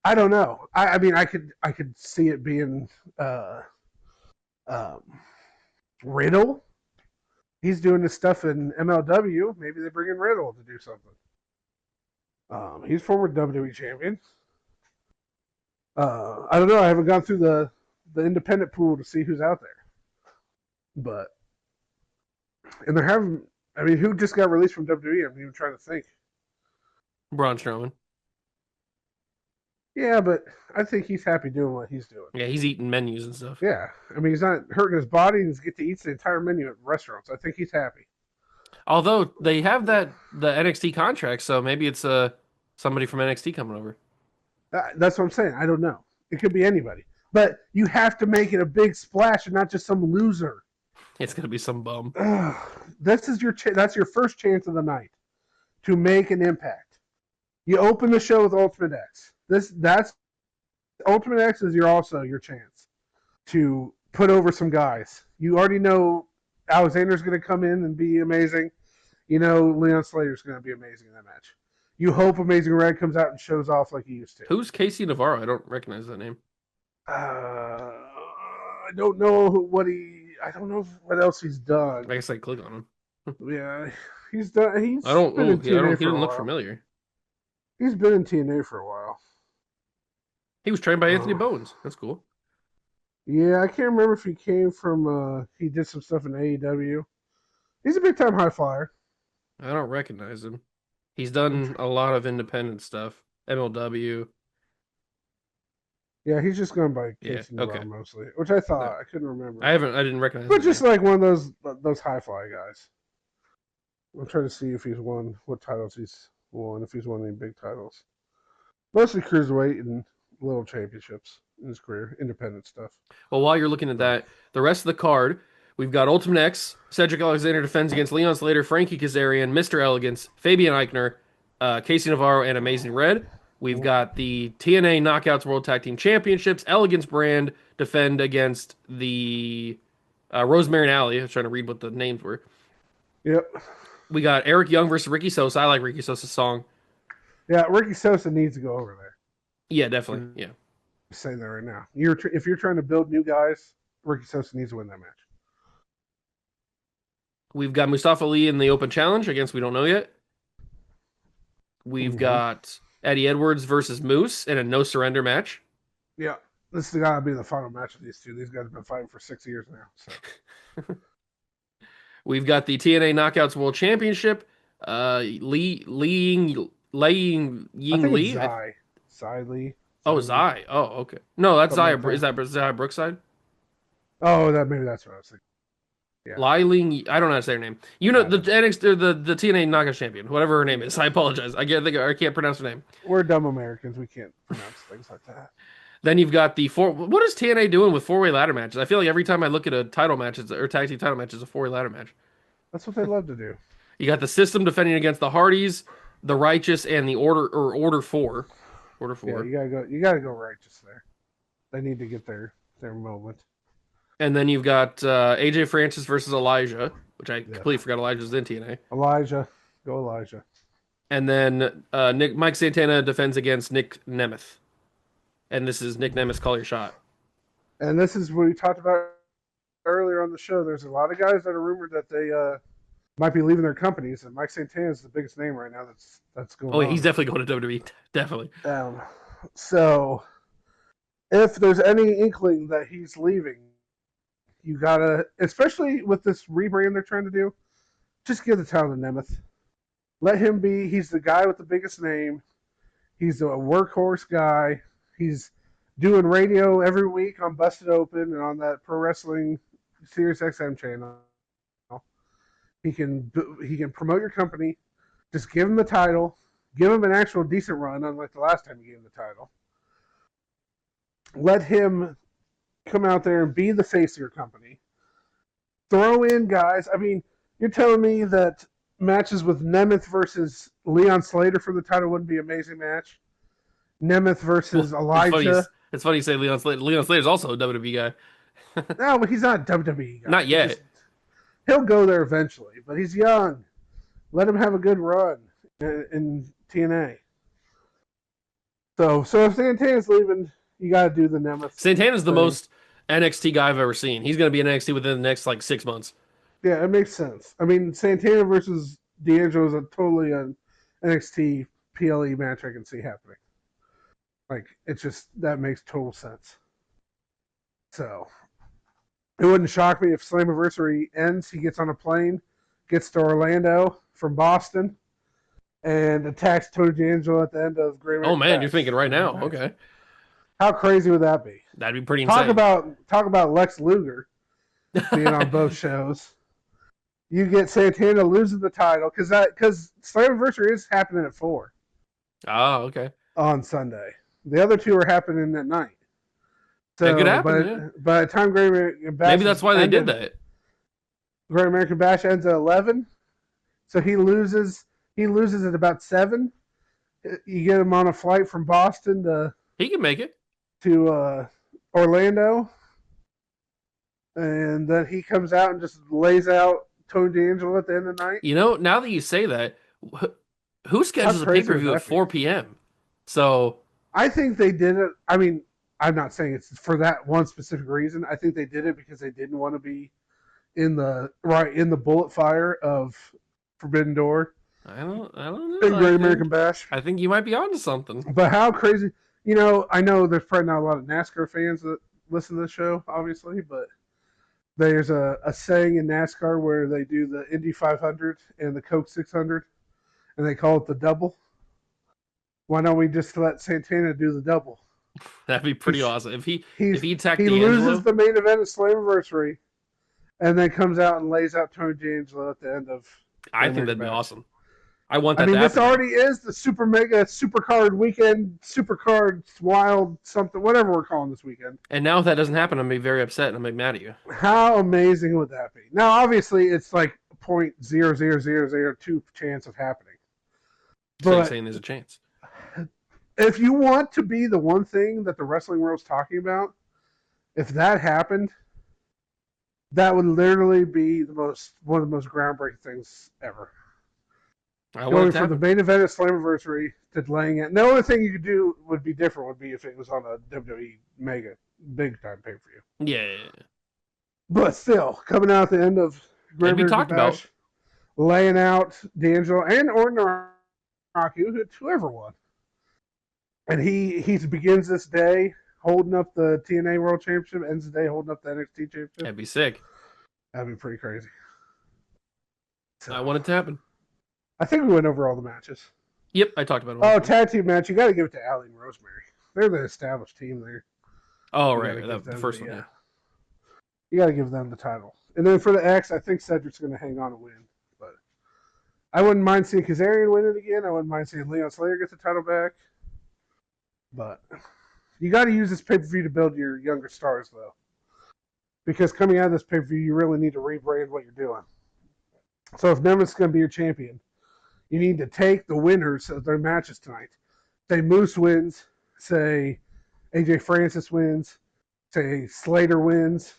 I don't know. I mean, I could see it being Riddle. He's doing this stuff in MLW. Maybe they bring in Riddle to do something. He's former WWE champion. I don't know. I haven't gone through the independent pool to see who's out there. But and they're having. I mean, who just got released from WWE? I'm even trying to think. Braun Strowman. Yeah, but I think he's happy doing what he's doing. Yeah, he's eating menus and stuff. Yeah, I mean, he's not hurting his body and he's get to eat the entire menu at restaurants. I think he's happy. Although they have the NXT contract, so maybe it's somebody from NXT coming over. That's what I'm saying. I don't know. It could be anybody, but you have to make it a big splash and not just some loser. It's gonna be some bum. This is that's your first chance of the night to make an impact. You open the show with Ultimate X. That's Ultimate X is also your chance to put over some guys. You already know Alexander's going to come in and be amazing. You know Leon Slater's going to be amazing in that match. You hope Amazing Red comes out and shows off like he used to. Who's Casey Navarro? I don't recognize that name. I don't know I don't know what else he's done. I guess I click on him. Yeah, he's done. He didn't look familiar. He's been in TNA for a while. He was trained by Anthony Bowens. That's cool. Yeah, I can't remember if he came from. He did some stuff in AEW. He's a big time high flyer. I don't recognize him. He's done a lot of independent stuff. MLW. Yeah, he's just going by Casey Navarro mostly, which I thought I couldn't remember. I didn't recognize. But just like one of those high fly guys. I'm trying to see if he's won what titles he's won. If he's won any big titles, mostly cruiserweight and little championships in his career, independent stuff. Well, while you're looking at that, the rest of the card, we've got Ultimate X, Cedric Alexander defends against Leon Slater, Frankie Kazarian, Mr. Elegance, Fabian Eichner, Casey Navarro, and Amazing Red. We've got the TNA Knockouts World Tag Team Championships. Elegance brand defend against the Rosemary and Alley. I was trying to read what the names were. Yep. We got Eric Young versus Ricky Sosa. I like Ricky Sosa's song. Yeah, Ricky Sosa needs to go over there. Yeah, definitely. Yeah. I'm saying that right now. If you're trying to build new guys, Ricky Sosa needs to win that match. We've got Mustafa Ali in the Open Challenge against We Don't Know Yet. We've got Eddie Edwards versus Moose in a no surrender match. Yeah, this has got to be the final match of these two. These guys have been fighting for 6 years now. So. We've got the TNA Knockouts World Championship. Laying Ying Lee. Zai Lee. Oh, Zai. Oh, okay. No, that's Zaya. Is that Zaya Brookside? Oh, maybe that's what I was thinking. Yeah. Lai Ling, I don't know how to say her name. You know the NXT, the TNA Knockout Champion, whatever her name is. I apologize. I can't pronounce her name. We're dumb Americans. We can't pronounce things like that. Then you've got the what is TNA doing with 4-way ladder matches? I feel like every time I look at a title match, or tag team title match, it's a 4-way ladder match. That's what they love to do. You got the System defending against the Hardys, the Righteous, and the Order 4. Order 4. Yeah, you gotta go Righteous there. They need to get their moment. And then you've got AJ Francis versus Elijah, which I completely forgot Elijah's in TNA. Go Elijah. And then Mike Santana defends against Nick Nemeth. And this is Nick Nemeth's Call Your Shot. And this is what we talked about earlier on the show. There's a lot of guys that are rumored that they might be leaving their companies, and Mike Santana is the biggest name right now that's going on. Oh, he's definitely going to WWE. Definitely. So if there's any inkling that he's leaving, you gotta, especially with this rebrand they're trying to do, just give the title to Nemeth. Let him be. He's the guy with the biggest name. He's a workhorse guy. He's doing radio every week on Busted Open and on that Pro Wrestling Sirius XM channel. He can promote your company. Just give him the title. Give him an actual decent run, unlike the last time you gave him the title. Let him come out there and be the face of your company. Throw in guys. I mean, you're telling me that matches with Nemeth versus Leon Slater for the title wouldn't be an amazing match? Nemeth versus Elijah. It's funny you say Leon Slater. Leon Slater's also a WWE guy. No, but he's not a WWE guy. Not yet. He'll go there eventually, but he's young. Let him have a good run in TNA. So if Santana's leaving, you got to do the Nemeth. Santana's the most NXT guy I've ever seen. He's going to be in NXT within the next 6 months. Yeah, it makes sense. I mean, Santana versus D'Angelo is totally an NXT PLE match I can see happening. That makes total sense. So, it wouldn't shock me if Slammiversary ends, he gets on a plane, gets to Orlando from Boston, and attacks Tony D'Angelo at the end of Great American Bash. You're thinking right now. Okay. How crazy would that be? That'd be pretty insane. Talk about Lex Luger being on both shows. You get Santana losing the title because Slammiversary is happening at 4. Oh, okay. On Sunday. The other 2 are happening at night. So, that could happen. By the time Great American Bash, maybe that's why they did that. Great American Bash ends at 11, so he loses at about 7. You get him on a flight from Boston to. He can make it to Orlando, and then he comes out and just lays out Tony D'Angelo at the end of the night. You know, now that you say that, who schedules a pay-per-view at 4 p.m.? So I think they did it. I mean, I'm not saying it's for that one specific reason. I think they did it because they didn't want to be in the bullet fire of Forbidden Door. I don't know. In Great American Bash. I think you might be onto something. But how crazy. You know, I know there's probably not a lot of NASCAR fans that listen to the show, obviously, but there's a saying in NASCAR where they do the Indy 500 and the Coke 600, and they call it the double. Why don't we just let Santana do the double? That'd be pretty awesome. If he attacked he D'Angelo, loses the main event of Slammiversary, and then comes out and lays out Tony D'Angelo at the end of. I think that'd be awesome. I want that. I mean, to happen. This already is the super mega super card weekend, super card wild something, whatever we're calling this weekend. And now if that doesn't happen, I'm gonna be very upset and I'm gonna be mad at you. How amazing would that be? Now, obviously, it's like 0.00002 chance of happening. So you're saying there's a chance. If you want to be the one thing that the wrestling world's talking about, if that happened, that would literally be one of the most groundbreaking things ever. Going from the main event of Slammiversary to laying it. And the only thing you could do would be if it was on a WWE mega big time pay per view. Yeah. But still, coming out at the end of Great American Bash, laying out D'Angelo and Orton Rocky, whoever won. And he begins this day holding up the TNA World Championship, ends the day holding up the NXT Championship. That'd be sick. That'd be pretty crazy. So, I want it to happen. I think we went over all the matches. Yep, I talked about it. Oh, tag team match. You got to give it to Allie and Rosemary. They're the established team there. Oh, right. That the first one, yeah. You got to give them the title. And then for the X, I think Cedric's going to hang on and win. But I wouldn't mind seeing Kazarian win it again. I wouldn't mind seeing Leon Slater get the title back. But you got to use this pay-per-view to build your younger stars, though. Because coming out of this pay-per-view, you really need to rebrand what you're doing. So if Nemeth's going to be your champion, you need to take the winners of their matches tonight. Say Moose wins. Say AJ Francis wins. Say Slater wins.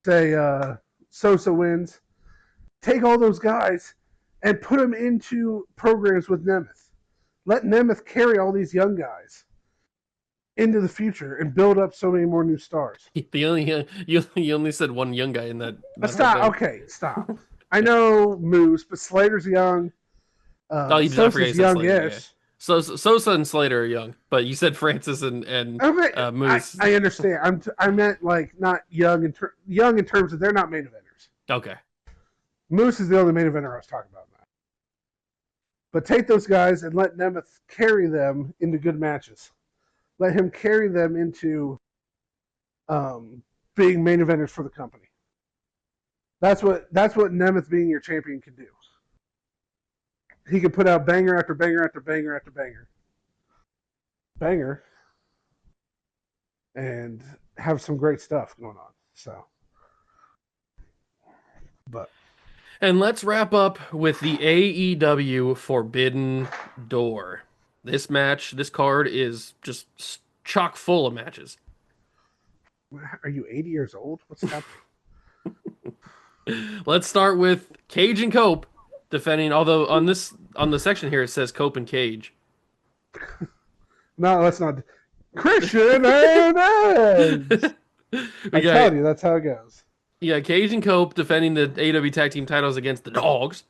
Say Sosa wins. Take all those guys and put them into programs with Nemeth. Let Nemeth carry all these young guys into the future and build up so many more new stars. You only said one young guy in that. Stop. Okay, stop. I know Moose, but Slater's young. Sosa's youngish. Yeah. So Sosa and Slater are young, but you said Francis and Moose. I understand. I meant like not young in terms of they're not main eventers. Okay. Moose is the only main eventer I was talking about now. But take those guys and let Nemeth carry them into good matches. let him carry them into being main eventers for the company. That's what Nemeth being your champion can do. He can put out banger after banger after banger after banger, and have some great stuff going on. So, but And let's wrap up with the AEW Forbidden Door. This card is just chock full of matches. are you 80 years old? What's happening? Let's start with Cage and Cope defending. Although on the section here it says Cope and Cage. No, let's not. Christian and Edge. I tell you, that's how it goes. Yeah, Cage and Cope defending the AEW Tag Team titles against the Dogs.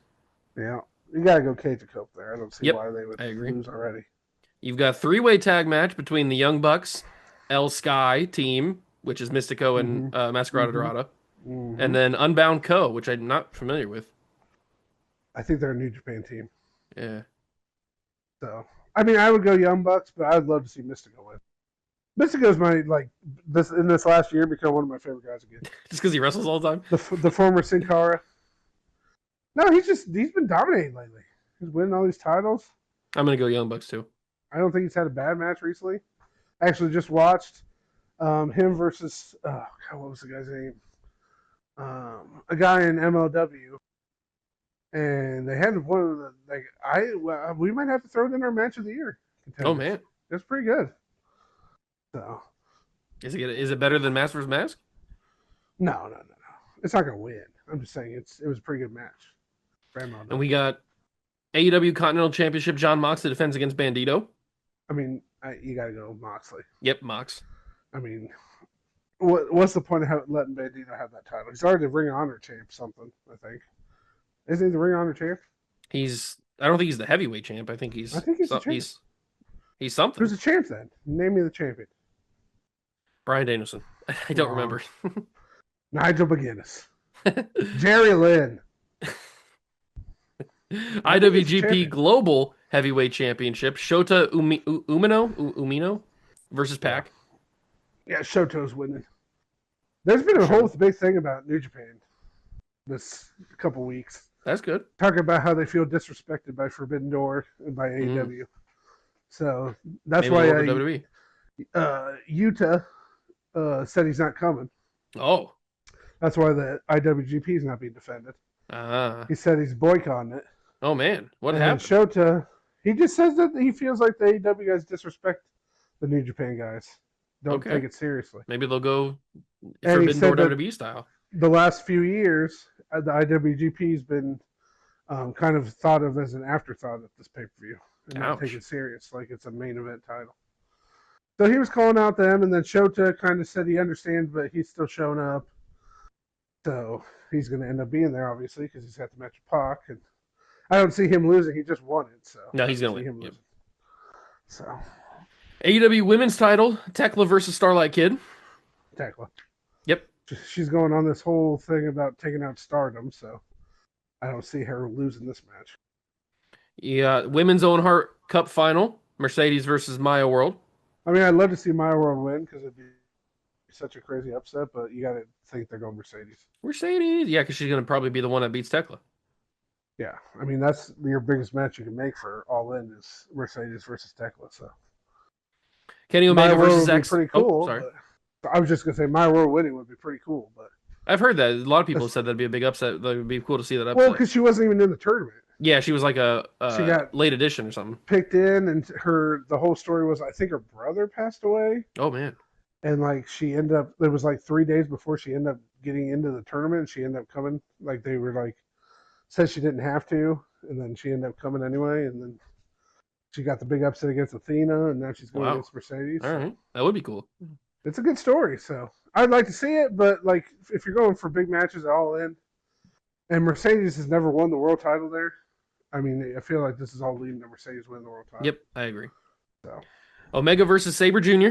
Yeah, you gotta go Cage and Cope there. I don't see why they would lose already. You've got a 3-way tag match between the Young Bucks, El Sky team, which is Mystico and Masquerade Dorada, and then Unbound Co., which I'm not familiar with. I think they're a New Japan team. Yeah. So, I mean, I would go Young Bucks, but I'd love to see Mystico win. Mystico's my this last year become one of my favorite guys again. Just because he wrestles all the time. The former Sin Cara. No, he's been dominating lately. He's winning all these titles. I'm gonna go Young Bucks too. I don't think he's had a bad match recently. I actually just watched him versus what was the guy's name? A guy in MLW, and they had one of the we might have to throw it in our match of the year contenders. Oh man, it's pretty good. So, is it better than Mask vs. Mask? No. It's not gonna win. I'm just saying it was a pretty good match. And we got AEW Continental Championship John Moxley defends against Bandito. I mean, you gotta go Moxley. Yep, Mox. I mean, what's the point of letting Bandito have that title? He's already the Ring of Honor champ. Something I think. Isn't he the Ring of Honor champ? I don't think he's the heavyweight champ. I think he's the champ. He's something. Who's the champ then? Name me the champion. Bryan Danielson. I don't remember. Nigel McGuinness. Jerry Lynn. IWGP Global Heavyweight Championship. Shota Umino versus Pac. Yeah, Shoto's winning. There's been a whole big thing about New Japan this couple weeks. That's good. Talking about how they feel disrespected by Forbidden Door and by AEW. So that's why WWE. Yuta said he's not coming. Oh. That's why the IWGP is not being defended. He said he's boycotting it. Oh, man. What happened? Shota, he just says that he feels like the AEW guys disrespect the New Japan guys. Don't take it seriously. Maybe they'll go Forbidden Door WWE style. The last few years, the IWGP has been kind of thought of as an afterthought at this pay-per-view. And not taken serious, like it's a main event title. So he was calling out them, and then Shota kind of said he understands, but he's still showing up. So he's going to end up being there, obviously, because he's got the match with Pac. And I don't see him losing. He just won it. So no, he's going to win. Yep. So AEW Women's Title, Tekla versus Starlight Kid. Tekla. Yep. She's going on this whole thing about taking out Stardom, so I don't see her losing this match. Yeah, Women's Own Heart Cup Final, Mercedes versus Maya World. I mean, I'd love to see Maya World win because it'd be such a crazy upset, but you got to think they're going Mercedes. Mercedes? Yeah, because she's going to probably be the one that beats Tekla. Yeah, I mean, that's your biggest match you can make for All In is Mercedes versus Tekla. So Kenny Omega versus X. Pretty cool. Oh, sorry. I was just going to say Maya World winning would be pretty cool, but I've heard that. A lot of people said that'd be a big upset. That would be cool to see that upset. Well, because she wasn't even in the tournament. Yeah, she was like she got late edition or something. Picked in, and the whole story was I think her brother passed away. Oh man! And like she ended up, it was like 3 days before she ended up getting into the tournament. And she ended up coming. Like they were like said she didn't have to, and then she ended up coming anyway. And then she got the big upset against Athena, and now she's going against Mercedes. All right, that would be cool. It's a good story, so I'd like to see it. But like if you're going for big matches All In, and Mercedes has never won the world title there. I mean, I feel like this is all leading to Mercedes winning the world title. Yep, I agree. So, Omega versus Sabre Jr.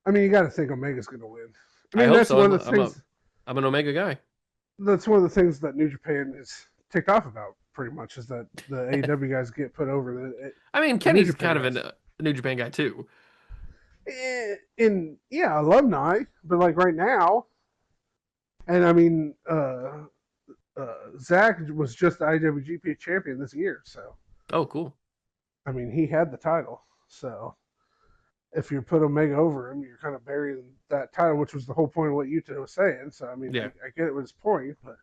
I mean, you got to think Omega's going to win. I mean, hope that's so. One of the things. I'm an Omega guy. That's one of the things that New Japan is ticked off about, pretty much, is that the AEW guys get put over. I mean, Kenny's kind of a New Japan guy too. alumni, but like right now, and I mean, Zach was just the IWGP champion this year, so Oh, cool. I mean, he had the title. So if you put Omega over him, you're kind of burying that title, which was the whole point of what Yuta was saying. So I mean, Yeah. I get it was his point, but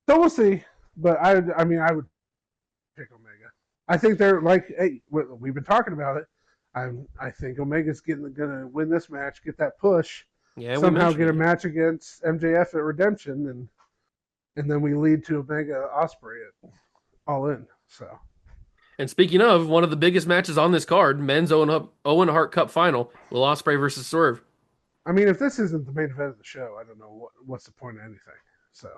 so we'll see. But I mean, I would pick Omega. I think they're like, hey, we've been talking about it. I think Omega's gonna win this match, get that push, Yeah, we somehow mentioned get a it. match against MJF at Redemption, and then we lead to Omega Osprey at All In. So And speaking of, one of the biggest matches on this card, men's Owen Hart Cup final, Will Ospreay versus Swerve. I mean, if this isn't the main event of the show, I don't know what's the point of anything. So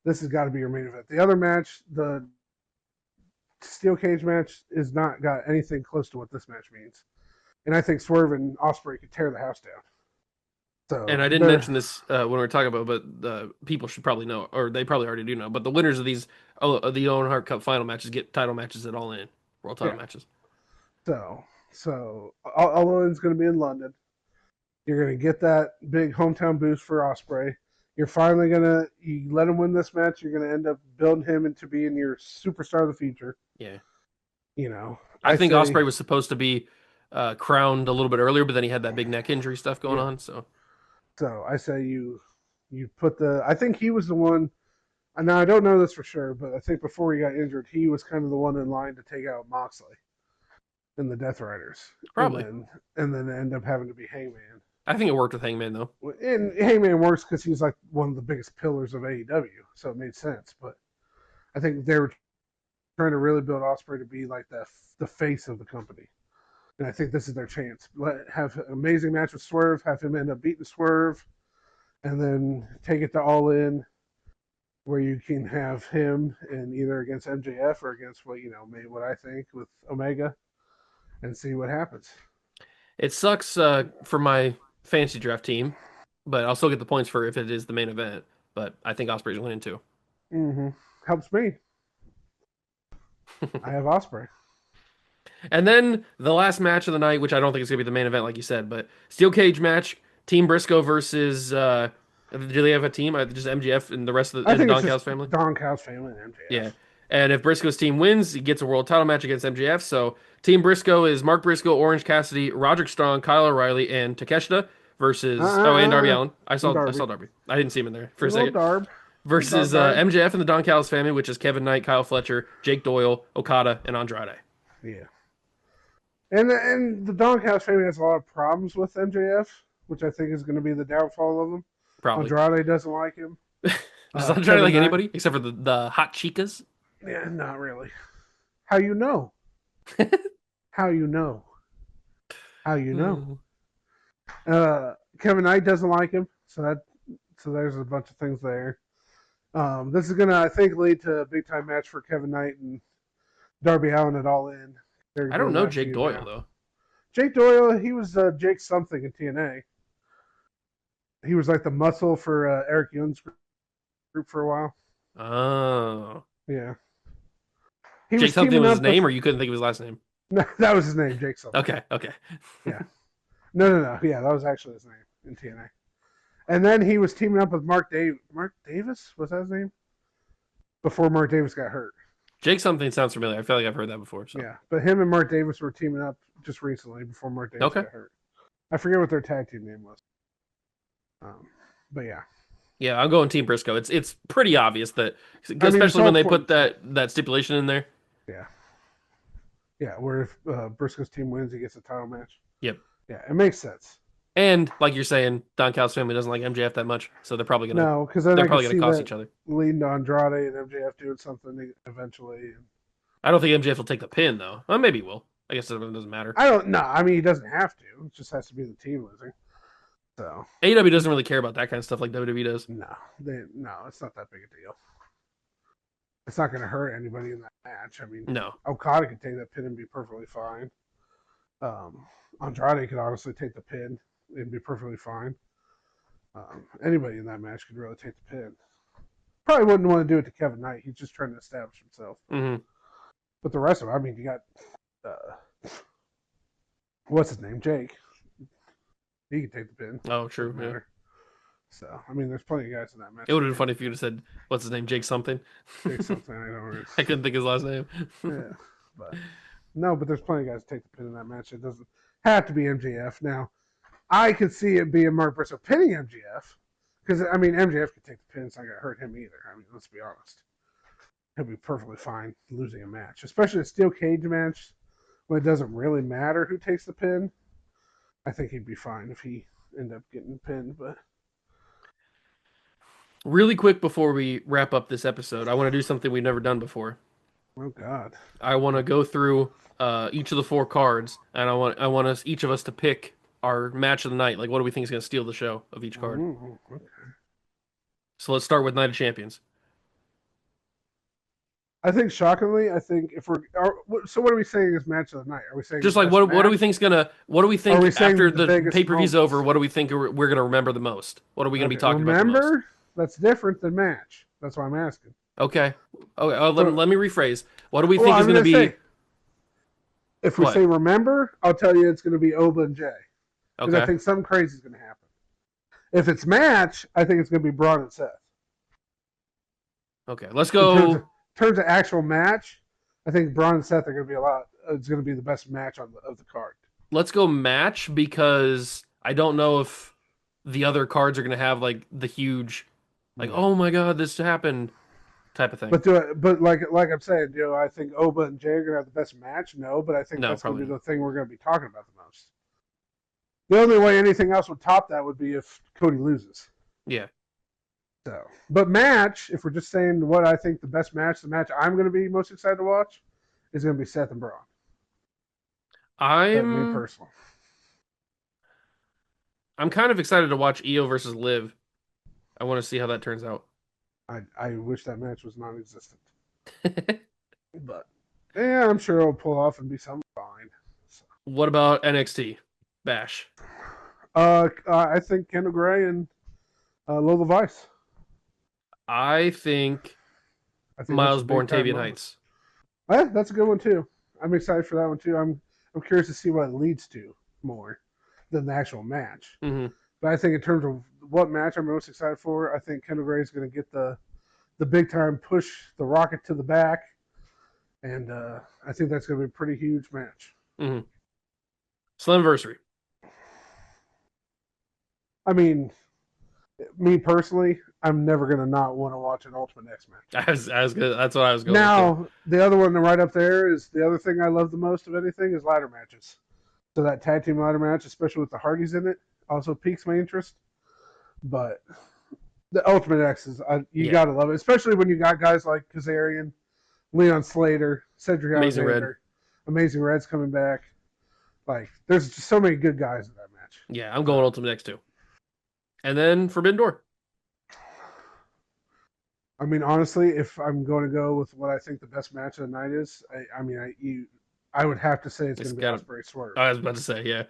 this has got to be your main event. The other match, the steel cage match, is not got anything close to what this match means. And I think Swerve and Osprey could tear the house down. And So I didn't mention they're this when we were talking about, but people should probably know, or they probably already do know. But the winners of the Owen Hart Cup final matches get title matches at All In, world title yeah. matches. So All In's going to be in London. You're going to get that big hometown boost for Osprey. You're finally you let him win this match. You're going to end up building him into being your superstar of the future. Yeah, You know, I think Ospreay was supposed to be crowned a little bit earlier, but then he had that big neck injury stuff going on. So I say you put the. I think he was the one. Now I don't know this for sure, but I think before he got injured, he was kind of the one in line to take out Moxley in the Death Riders, Probably. and then end up having to be Hangman. I think it worked with Hangman though. And Hangman works because he's like one of the biggest pillars of AEW, so it made sense. But I think they were trying to really build Osprey to be like the face of the company, and I think this is their chance. Have an amazing match with Swerve, have him end up beating Swerve, and then take it to All In, where you can have him and either against MJF or against maybe what I think with Omega, and see what happens. It sucks for my fantasy draft team, but I'll still get the points for if it is the main event. But I think Ospreay's winning too. Mm-hmm. Helps me. I have Osprey. And then the last match of the night, which I don't think is going to be the main event, like you said, but steel cage match, Team Briscoe versus. Do they have a team? Just MJF and the rest of the I think Don it's Callis just family. Don Callis family and MJF. Yeah. And if Briscoe's team wins, he gets a world title match against MJF. So Team Briscoe is Mark Briscoe, Orange Cassidy, Roderick Strong, Kyle O'Reilly, and Takeshita versus and Darby Allin. I saw Darby. I didn't see him in there for a second. Darb. Versus MJF and the Don Callis family, which is Kevin Knight, Kyle Fletcher, Jake Doyle, Okada, and Andrade. Yeah. And the Don Callis family has a lot of problems with MJF, which I think is going to be the downfall of him. Probably. Andrade doesn't like him. Does Andrade like anybody except for the hot chicas? Yeah, not really. How you know? How you know? How you know? Kevin Knight doesn't like him, so there's a bunch of things there. This is gonna, I think, lead to a big time match for Kevin Knight and Darby Allin at All In. I don't know Jake Doyle though. Jake Doyle, he was Jake something in TNA. He was like the muscle for Eric Young's group for a while. Oh, yeah. Jake something was his name, or you couldn't think of his last name? No, that was his name, Jake something. Okay. Yeah. No. Yeah, that was actually his name in TNA. And then he was teaming up with Mark Davis? Was that his name? Before Mark Davis got hurt. Jake something sounds familiar. I feel like I've heard that before. So. Yeah, but him and Mark Davis were teaming up just recently before Mark Davis got hurt. I forget what their tag team name was. But yeah. Yeah, I'm going Team Briscoe. It's pretty obvious that, especially when they put that stipulation in there. Yeah. Yeah, where if Briscoe's team wins, he gets a title match. Yep. Yeah, it makes sense. And like you're saying, Don Callis' family doesn't like MJF that much, so they're probably gonna cost each other. Leading to Andrade and MJF doing something eventually. I don't think MJF will take the pin though. Well, maybe he will. I guess it doesn't matter. I don't know. I mean, he doesn't have to. It just has to be the team losing. So AEW doesn't really care about that kind of stuff like WWE does. No, it's not that big a deal. It's not going to hurt anybody in that match. I mean, no. Okada could take that pin and be perfectly fine. Andrade could honestly take the pin and be perfectly fine. Anybody in that match could really take the pin. Probably wouldn't want to do it to Kevin Knight. He's just trying to establish himself. Mm-hmm. But the rest of them, I mean, you got what's his name, Jake. He can take the pin. Oh, true. Doesn't Yeah. matter. So I mean, there's plenty of guys in that match. It would have been funny if you would have said, what's his name? Jake something. Take something I don't. I couldn't think his last name. Yeah, but no, but there's plenty of guys to take the pin in that match. It doesn't have to be MJF. Now, I could see it being Mark Briscoe pinning MJF because I mean MJF could take the pin. It's not gonna hurt him either. I mean, let's be honest. He'll be perfectly fine losing a match, especially a steel cage match when it doesn't really matter who takes the pin. I think he'd be fine if he ended up getting pinned. But Really quick before we wrap up this episode, I want to do something we've never done before. oh god, I want to go through each of the 4 cards, and I want us each of us to pick our match of the night. Like, what do we think is going to steal the show of each card? Okay. So let's start with Night of Champions. I think shockingly, I think if so, what are we saying is match of the night? Are we saying Just like what do we think's gonna what do we think Are we saying after the the biggest pay-per-view's moments? over? What do we think we're gonna remember the most? What are we gonna be talking about the most? Remember, that's different than match. That's why I'm asking. Okay. Let me rephrase. What do we think is gonna be? Say, if we What? say remember, I'll tell you it's going to be Oba and Jay. Because I Okay. think something crazy is going to happen. If it's match, I think it's going to be Braun and Seth. Okay. Let's In go. terms of actual match, I think Braun and Seth are going to be a lot. It's going to be the best match of the card. Let's go match because I don't know if the other cards are gonna have like the huge, like, oh my god, this happened type of thing. But like I'm saying, I think Oba and Jay are going to have the best match. No, but I think No, that's going to be probably the thing we're going to be talking about the most. The only way anything else would top that would be if Cody loses. Yeah. So, but match, if we're just saying what I think the best match, the match I'm going to be most excited to watch is going to be Seth and Braun. That's me personally. I'm kind of excited to watch Io versus Liv. I want to see how that turns out. I wish that match was non-existent. But yeah, I'm sure it'll pull off and be something fine. So. What about NXT Bash? I think Kendall Gray and Lola Vice. I think Miles Born Tavian Heights. Yeah, that's a good one too. I'm excited for that one too. I'm curious to see what it leads to more than the actual match. Mm-hmm. But I think in terms of what match I'm most excited for, I think Kendall Gray is going to get the big time push, the rocket to the back, and I think that's going to be a pretty huge match. Mm-hmm. Slammiversary. I mean, me personally, I'm never going to not want to watch an Ultimate X match. That's what I was going now, with. The other one right up there is the other thing I love the most of anything is ladder matches. So that tag team ladder match, especially with the Hardys in it, also piques my interest. But the Ultimate X is, you got to love it, especially when you got guys like Kazarian, Leon Slater, Cedric Amazing Alexander, Amazing Red's coming back. Like, there's just so many good guys in that match. Yeah, I'm going Ultimate X too. And then Forbidden Door. I mean, honestly, if I'm going to go with what I think the best match of the night is, I would have to say it's going to be Ospreay Swerve. I was about to say, yeah.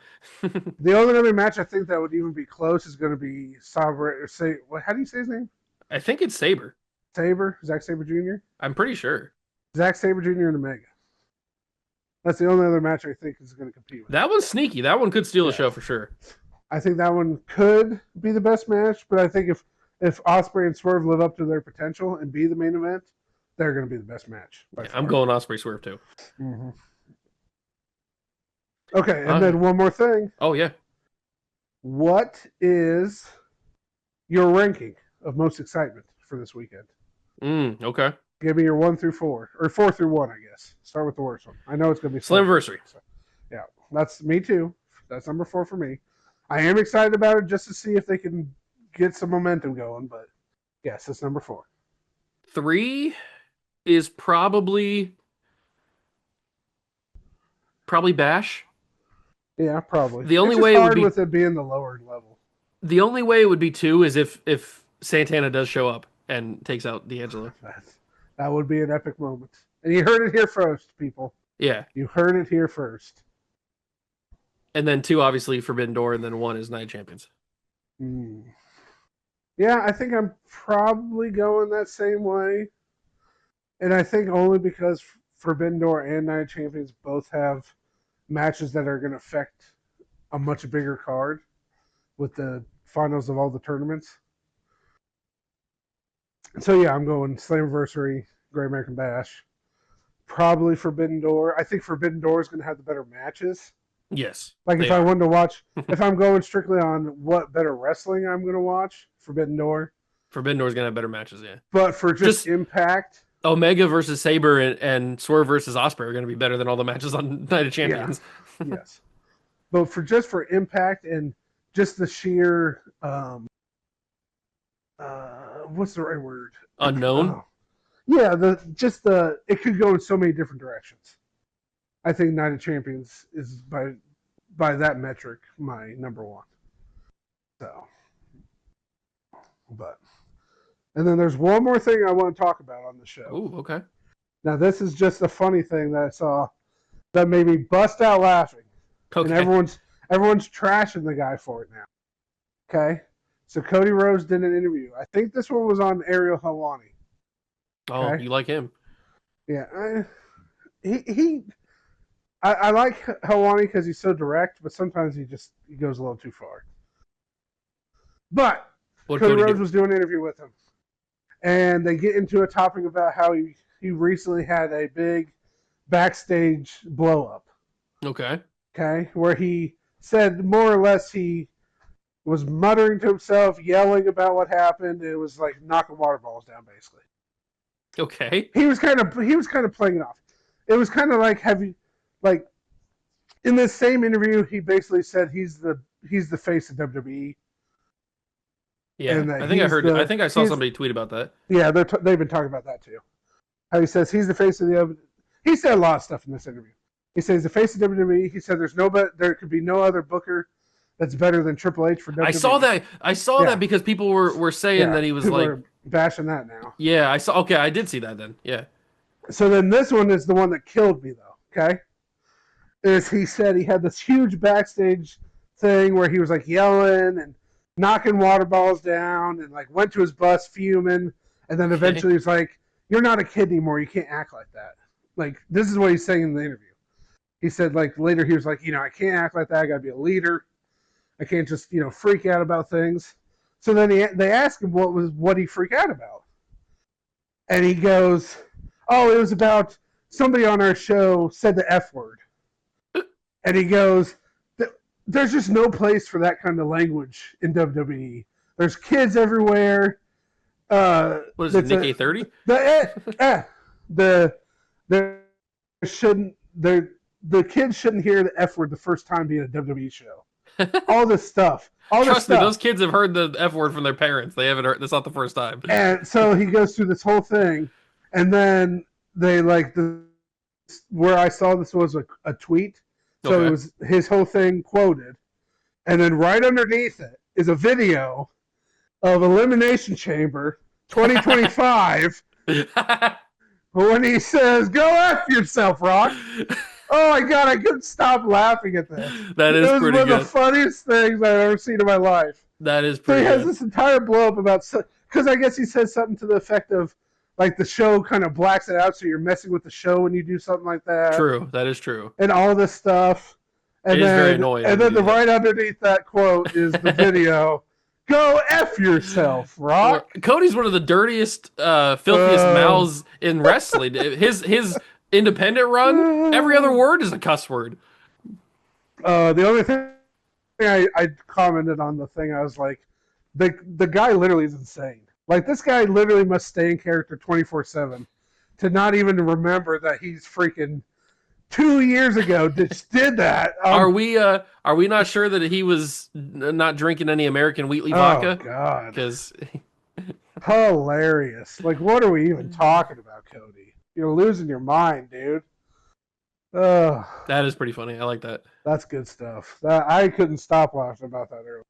The only other match I think that would even be close is going to be Sabre. How do you say his name? I think it's Sabre. Zack Sabre Jr. I'm pretty sure. Zack Sabre Jr. and Omega. That's the only other match I think is going to compete with. That one's sneaky. That one could steal the show for sure. I think that one could be the best match, but I think if Ospreay and Swerve live up to their potential and be the main event, they're going to be the best match. Yeah, I'm going Ospreay Swerve too. Mm-hmm. Okay, and then one more thing. Oh, yeah. What is your ranking of most excitement for this weekend? Okay. Give me your 1 through 4, or 4 through 1, I guess. Start with the worst one. I know it's going to be Slammiversary. So, yeah, that's me too. That's number 4 for me. I am excited about it just to see if they can get some momentum going, but yes, it's number 4. 3 is probably Bash. Yeah, probably. The only it's way hard would be with it being the lower level. The only way it would be 2 is if Santana does show up and takes out D'Angelo. That would be an epic moment. And you heard it here first, people. Yeah. You heard it here first. And then 2, obviously, Forbidden Door, and then 1 is Night Champions. Yeah, I think I'm probably going that same way. And I think only because Forbidden Door and Night Champions both have matches that are going to affect a much bigger card. with the finals of all the tournaments. So yeah, I'm going Slammiversary, Great American Bash, probably Forbidden Door. I think Forbidden Door is going to have the better matches. Yes, Like if they I are. wanted to watch, if I'm going strictly on what better wrestling I'm going to watch, Forbidden Door. Forbidden Door's gonna have better matches, yeah. But for just Impact, Omega versus Saber and Swerve versus Osprey are gonna be better than all the matches on Night of yeah, Champions. yes. But for Impact and just the sheer what's the right word? Unknown. Oh, yeah, it could go in so many different directions. I think Night of Champions is by that metric my number one. So, but and then there's one more thing I want to talk about on the show. Oh, okay. Now this is just a funny thing that I saw that made me bust out laughing, and Okay. everyone's trashing the guy for it now. Okay, so Cody Rhodes did an interview. I think this one was on Ariel Helwani. Oh, Okay, you like him? yeah, I like Helwani because he's so direct, but sometimes he goes a little too far. But What Cody Cody Rhodes do? was doing an interview with him, and they get into a topic about how he recently had a big backstage blow up. Okay. Okay, where he said more or less he was muttering to himself, yelling about what happened. It was like knocking water balls down, basically. Okay. He was kind of playing it off. It was kind of like like in this same interview, he basically said he's the face of WWE. Yeah, And that I think I heard. I think I saw he's- somebody tweet about that. Yeah, they've been talking about that too. How he says he's the face of the. He said a lot of stuff in this interview. He says the face of WWE. He said there could be no other booker that's better than Triple H for WWE. I saw that. I saw Yeah. that because people were saying that he was people like, are bashing that now. yeah. I saw. Okay, I did see that then. Yeah. So then this one is the one that killed me though. Okay, is he said he had this huge backstage thing where he was like yelling and knocking water balls down and like went to his bus fuming, and then eventually he's like, "You're not a kid anymore. You can't act like that." Like this is what he's saying in the interview. He said like later he was like, I can't act like that. I got to be a leader. I can't just freak out about things. So then they asked him what he freaked out about, and he goes, "Oh, it was about somebody on our show said the F word," and he goes, "There's just no place for that kind of language in WWE. There's kids everywhere. What is it, Nick A30? The kids shouldn't hear the F word the first time being a WWE show. All this stuff. Trust me, those kids have heard the F word from their parents. They haven't heard. That's not the first time. And so he goes through this whole thing, and then they where I saw this was a tweet. So Okay. it was his whole thing quoted, and then right underneath it is a video of Elimination Chamber 2025 when he says, "Go F yourself, Rock." Oh my god, I couldn't stop laughing at this. That is it was pretty one good. of the funniest things I've ever seen in my life. That is So pretty he has good. this entire blow up about, because I guess he says something to the effect of like the show kind of blacks it out, so you're messing with the show when you do something like that. True. That is true. And all this stuff. And It is then, very annoying And when then you do that. right underneath that quote is the video. Go F yourself, Rock. Cody's one of the dirtiest, filthiest mouths in wrestling. His independent run, every other word is a cuss word. The only thing I commented on the thing, I was like, the guy literally is insane. Like, this guy literally must stay in character 24/7 to not even remember that he's freaking 2 years ago just did that. Are we not sure that he was not drinking any American Wheatley vodka? Oh God, Because hilarious! Like, what are we even talking about, Cody? You're losing your mind, dude. Ugh. that is pretty funny. I like that. That's good stuff. I couldn't stop laughing about that earlier.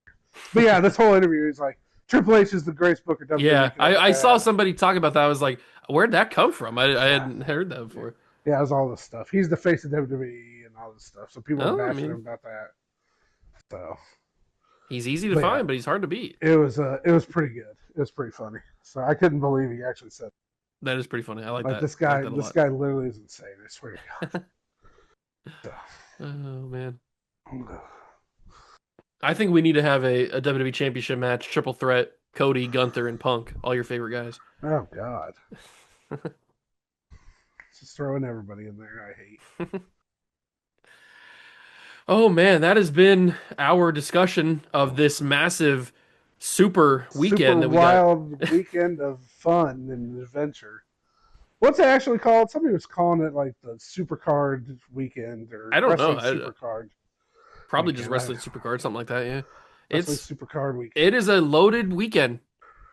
But yeah, this whole interview is like, Triple H is the greatest booker WWE. Yeah, could ever I saw have. somebody talk about that. I was like, where'd that come from? I hadn't heard that before. Yeah, it was all this stuff. He's the face of WWE and all this stuff. So people are bashing him about that. So He's easy to But yeah. find, but he's hard to beat. it was pretty good. It was pretty funny. So I couldn't believe he actually said That is pretty funny. I like like that. this I guy. like that a This lot. guy literally is insane. I swear to God. Oh man. I think we need to have a WWE Championship match, triple threat, Cody, Gunther, and Punk, all your favorite guys. Oh God. Just throwing everybody in there. I hate. Oh man, that has been our discussion of this massive super Super weekend that we got. wild weekend of fun and adventure. What's it actually called? Somebody was calling it like the Supercard weekend or I don't know. Wrestling Supercard Probably just weekend. wrestling supercard, something like that. Yeah, Wrestling it's Supercard weekend. it is a loaded weekend.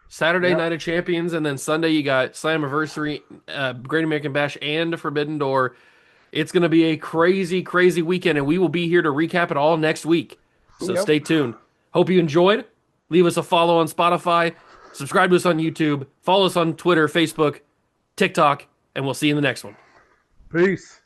Saturday Yep. Night of Champions, and then Sunday you got Slammiversary, Great American Bash, and Forbidden Door. It's going to be a crazy, crazy weekend, and we will be here to recap it all next week. So Yep. stay tuned. Hope you enjoyed. Leave us a follow on Spotify. Subscribe to us on YouTube. Follow us on Twitter, Facebook, TikTok, and we'll see you in the next one. Peace.